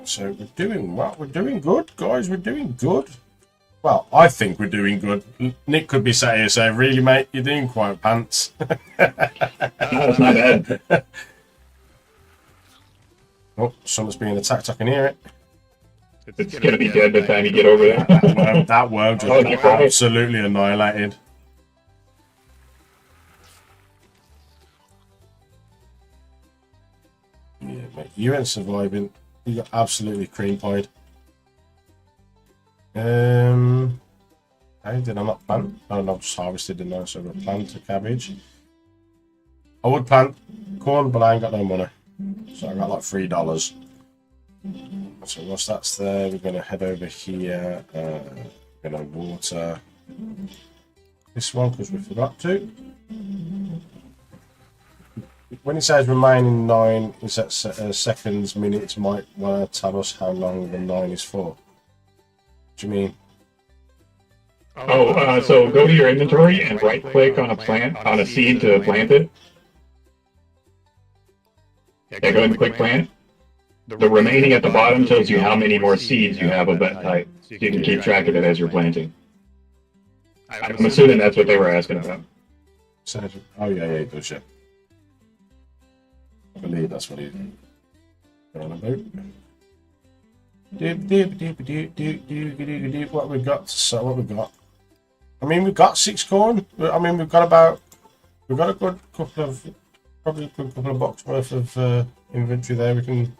So we're doing well. We're doing good, guys. We're doing good. Well, I think we're doing good. Nick could be sat here saying, "Really, mate, you're doing quite pants." No, it's not bad. Oh, someone's being attacked. I can hear it. It's going to be dead by the time you get over there. That worm just got absolutely annihilated. Yeah, mate, you ain't surviving. You got absolutely cream pied. Hey, did I not plant? No, no, I've just harvested, didn't I? So we'll plant a cabbage. I would plant corn, but I ain't got no money. So I got like $3. So once that's there, we're going to head over here. We're going to water this one because we forgot to. When it says remaining 9, is that seconds, minutes, might want to tell us how long the 9 is for? What do you mean? So go to your inventory and right-click on a plant, on a seed to plant it. Yeah, go ahead and click plant. The remaining at the bottom tells you how many more seeds you have of that type, so you can keep track of it as you're planting. I'm assuming that's what they were asking about. Oh yeah, it does, yeah. I believe that's what he's on about. What we got? So what we got? I mean, we've got 6 corn. I mean, we've got a good couple of bucks worth of inventory there. We can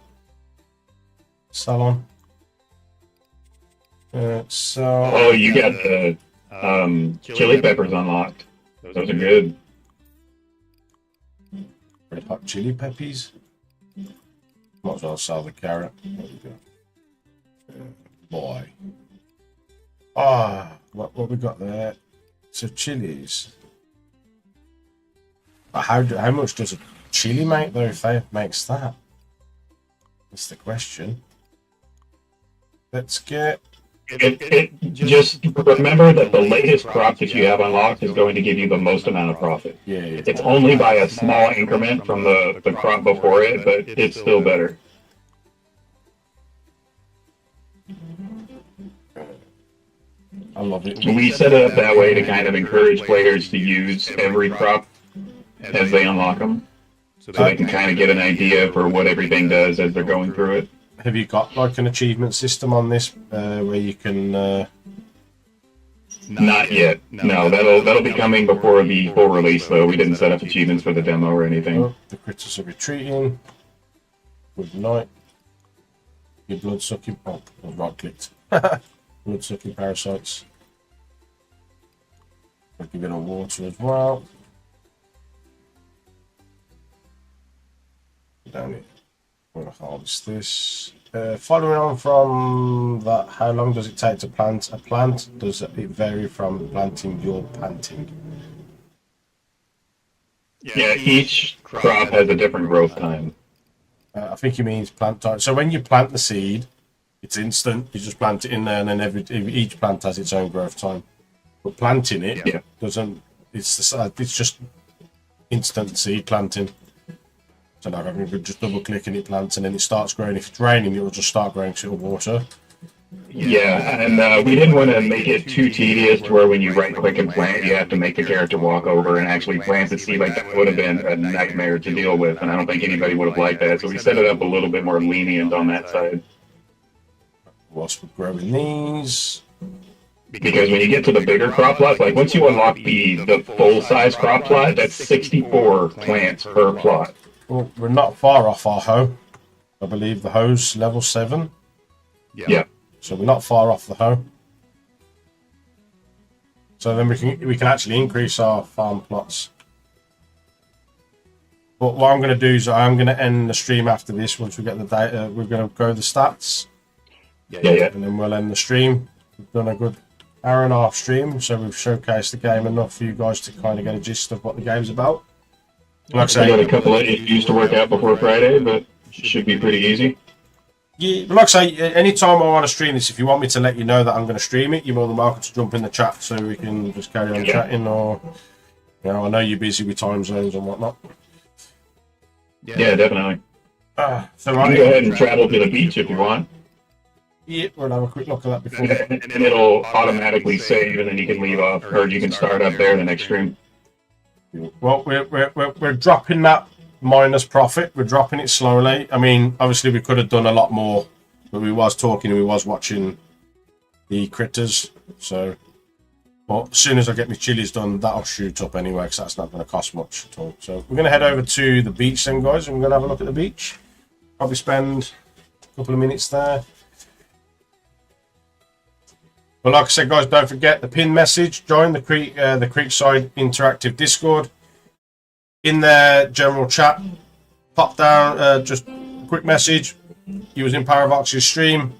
sell on. Oh, you got the chili peppers unlocked. Those are good. Red hot chili peppers. Might as well sell the carrot. There we go. Boy. Ah, what we got there? So chilies. But how much does a chili make though? If they makes that, that's the question. Let's get. Just remember that the latest crop that you have unlocked is going to give you the most amount of profit. Yeah. It's only by a small increment from the crop before it, but it's still better. I love it. We set it up that way to kind of encourage players to use every crop as they unlock them, so they can kind of get an idea for what everything does as they're going through it. Have you got like an achievement system on this where you can? Not yet. No, that'll be coming before the full release, though. We didn't set up achievements for the demo or anything. Oh, the critters are retreating. Good night. Your blood sucking. Oh, I right clicked. Blood sucking parasites. I'll give it a water as well. Down it. I'm going to harvest this. Following on from that, how long does it take to plant a plant? Does it vary from planting your planting? Yeah, each crop has a different growth time. I think he means plant time. So when you plant the seed, it's instant. You just plant it in there, and then each plant has its own growth time. But planting it doesn't. It's just instant seed planting. So like I can just double click and it plants, and then it starts growing. If it's raining, it will just start growing because it'll water. Yeah, and we didn't want to make it too tedious to where when you right click and plant, you have to make the character walk over and actually plant the seed. Like that would have been a nightmare to deal with, and I don't think anybody would have liked that. So we set it up a little bit more lenient on that side. Whilst we're growing these. Because when you get to the bigger crop plots, like once you unlock the full size crop plot, that's 64 plants per plot. Well, we're not far off our hoe. I believe the hoe's level 7. Yeah. So we're not far off the hoe. So then we can actually increase our farm plots. But what I'm going to do is I'm going to end the stream after this. Once we get the data, we're going to go the stats. Yeah. And then we'll end the stream. We've done a good hour and a half stream, so we've showcased the game enough for you guys to kind of get a gist of what the game's about. Like I say, got a couple of issues to work out before Friday, but it should be pretty easy. Yeah, like I say, anytime I want to stream this, if you want me to let you know that I'm going to stream it, you're more than welcome to jump in the chat so we can just carry on chatting. Or, I know you're busy with time zones and whatnot. Yeah, definitely. So you can go ahead and travel to the beach if you want. Yeah, we'll have a quick look at that before. And it'll automatically save, and then you can leave off, or you can start up there the next stream. Well, we're dropping that minus profit. We're dropping it slowly. I mean, obviously we could have done a lot more, but we was talking and we was watching the critters. So, but as soon as I get my chilies done, that'll shoot up anyway, because that's not going to cost much at all. So we're going to head over to the beach then, guys, and we're going to have a look at the beach. Probably spend a couple of minutes there. But like I said, guys, don't forget the pin message. Join the Creekside Interactive Discord. In their general chat, pop down just a quick message. Using Paravox's stream,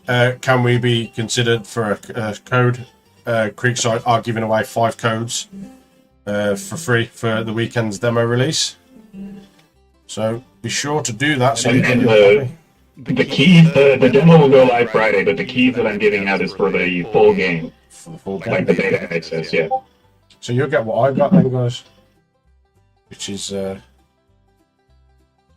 can we be considered for a code? Creekside are giving away 5 codes for free for the weekend's demo release. So be sure to do that. So the keys, the demo will go live Friday, but the keys that I'm giving out is for the full game. For the full game. Like the beta access, yeah. So you'll get what I've got then, guys. Which is...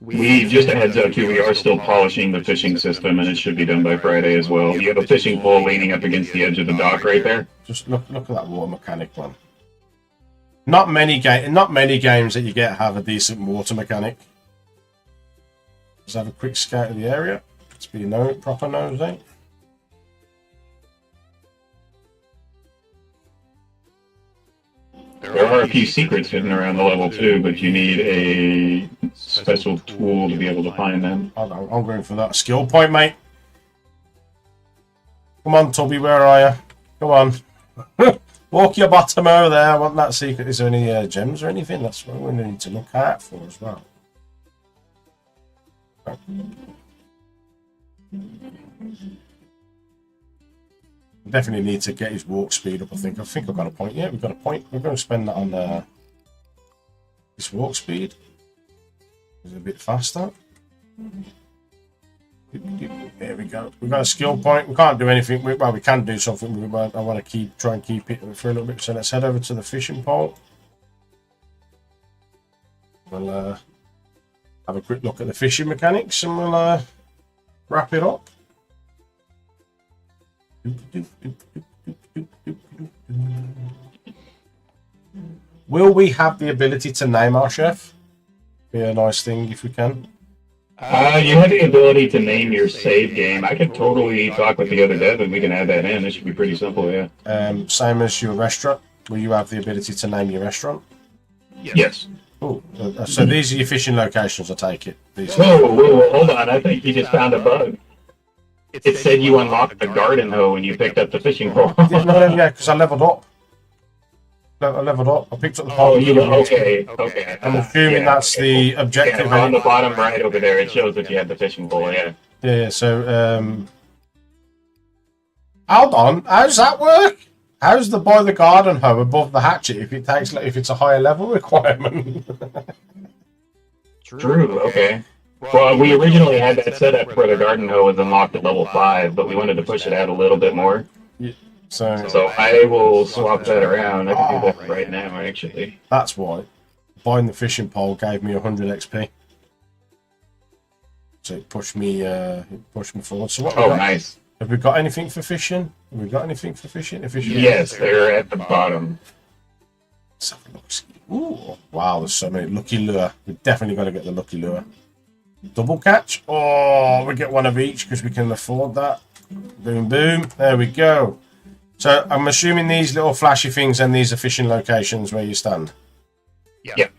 We, just a heads up too, we are still polishing the fishing system, and it should be done by Friday as well. You have a fishing pole leaning up against the edge of the dock right there. Just look at that water mechanic one. Not many games that you get have a decent water mechanic. Let's have a quick scout of the area. Let's be proper nosy. There are a few secrets hidden around the level too, but you need a special tool to be able to find them. I'm going for that skill point, mate. Come on, Tubby, where are you? Come on. Walk your bottom over there. I want that secret. Is there any gems or anything? That's what we need to look out for as well. Definitely need to get his walk speed up. I think I've got a point. Yeah, we've got a point. We're going to spend that on his walk speed. Is a bit faster. There we go. We've got a skill point. We can't do anything. Well, we can do something. I want to try and keep it for a little bit. So let's head over to the fishing pole. We'll have a quick look at the fishing mechanics and we'll wrap it up. Will we have the ability to name our chef? Be a nice thing if we can. You have the ability to name your save game. I could totally talk with the other dev and we can add that in. It should be pretty simple, yeah. Same as your restaurant. Will you have the ability to name your restaurant? Yes. Oh, so these are your fishing locations, I take it. Whoa, hold on. I think you just found a bug. It said you unlocked the garden hoe when you picked up the fishing pole. Yeah, because I leveled up. I leveled up. I picked up the pole. Okay. I'm assuming that's the objective. Yeah, on the bottom right over there, it shows that you have the fishing pole, yeah. Yeah, so, hold on. How's that work? How's the boy the garden hoe above the hatchet if it's a higher level requirement? True, okay. Well, we originally had that set up where the garden hoe was unlocked at level 5, but we wanted to push it out a little bit more. Yeah, so I will swap that around. I can do that right now, actually. That's why. Buying the fishing pole gave me 100 XP. So it pushed me forward. So what? Nice. Have we got anything for fishing? Have we got anything for fishing? Yes, they're at the bottom. Let's have a look. Ooh, wow, there's so many. Lucky lure. We've definitely got to get the lucky lure. Double catch. Oh, we get one of each because we can afford that. Boom, boom. There we go. So I'm assuming these little flashy things and these are fishing locations where you stand. Yeah.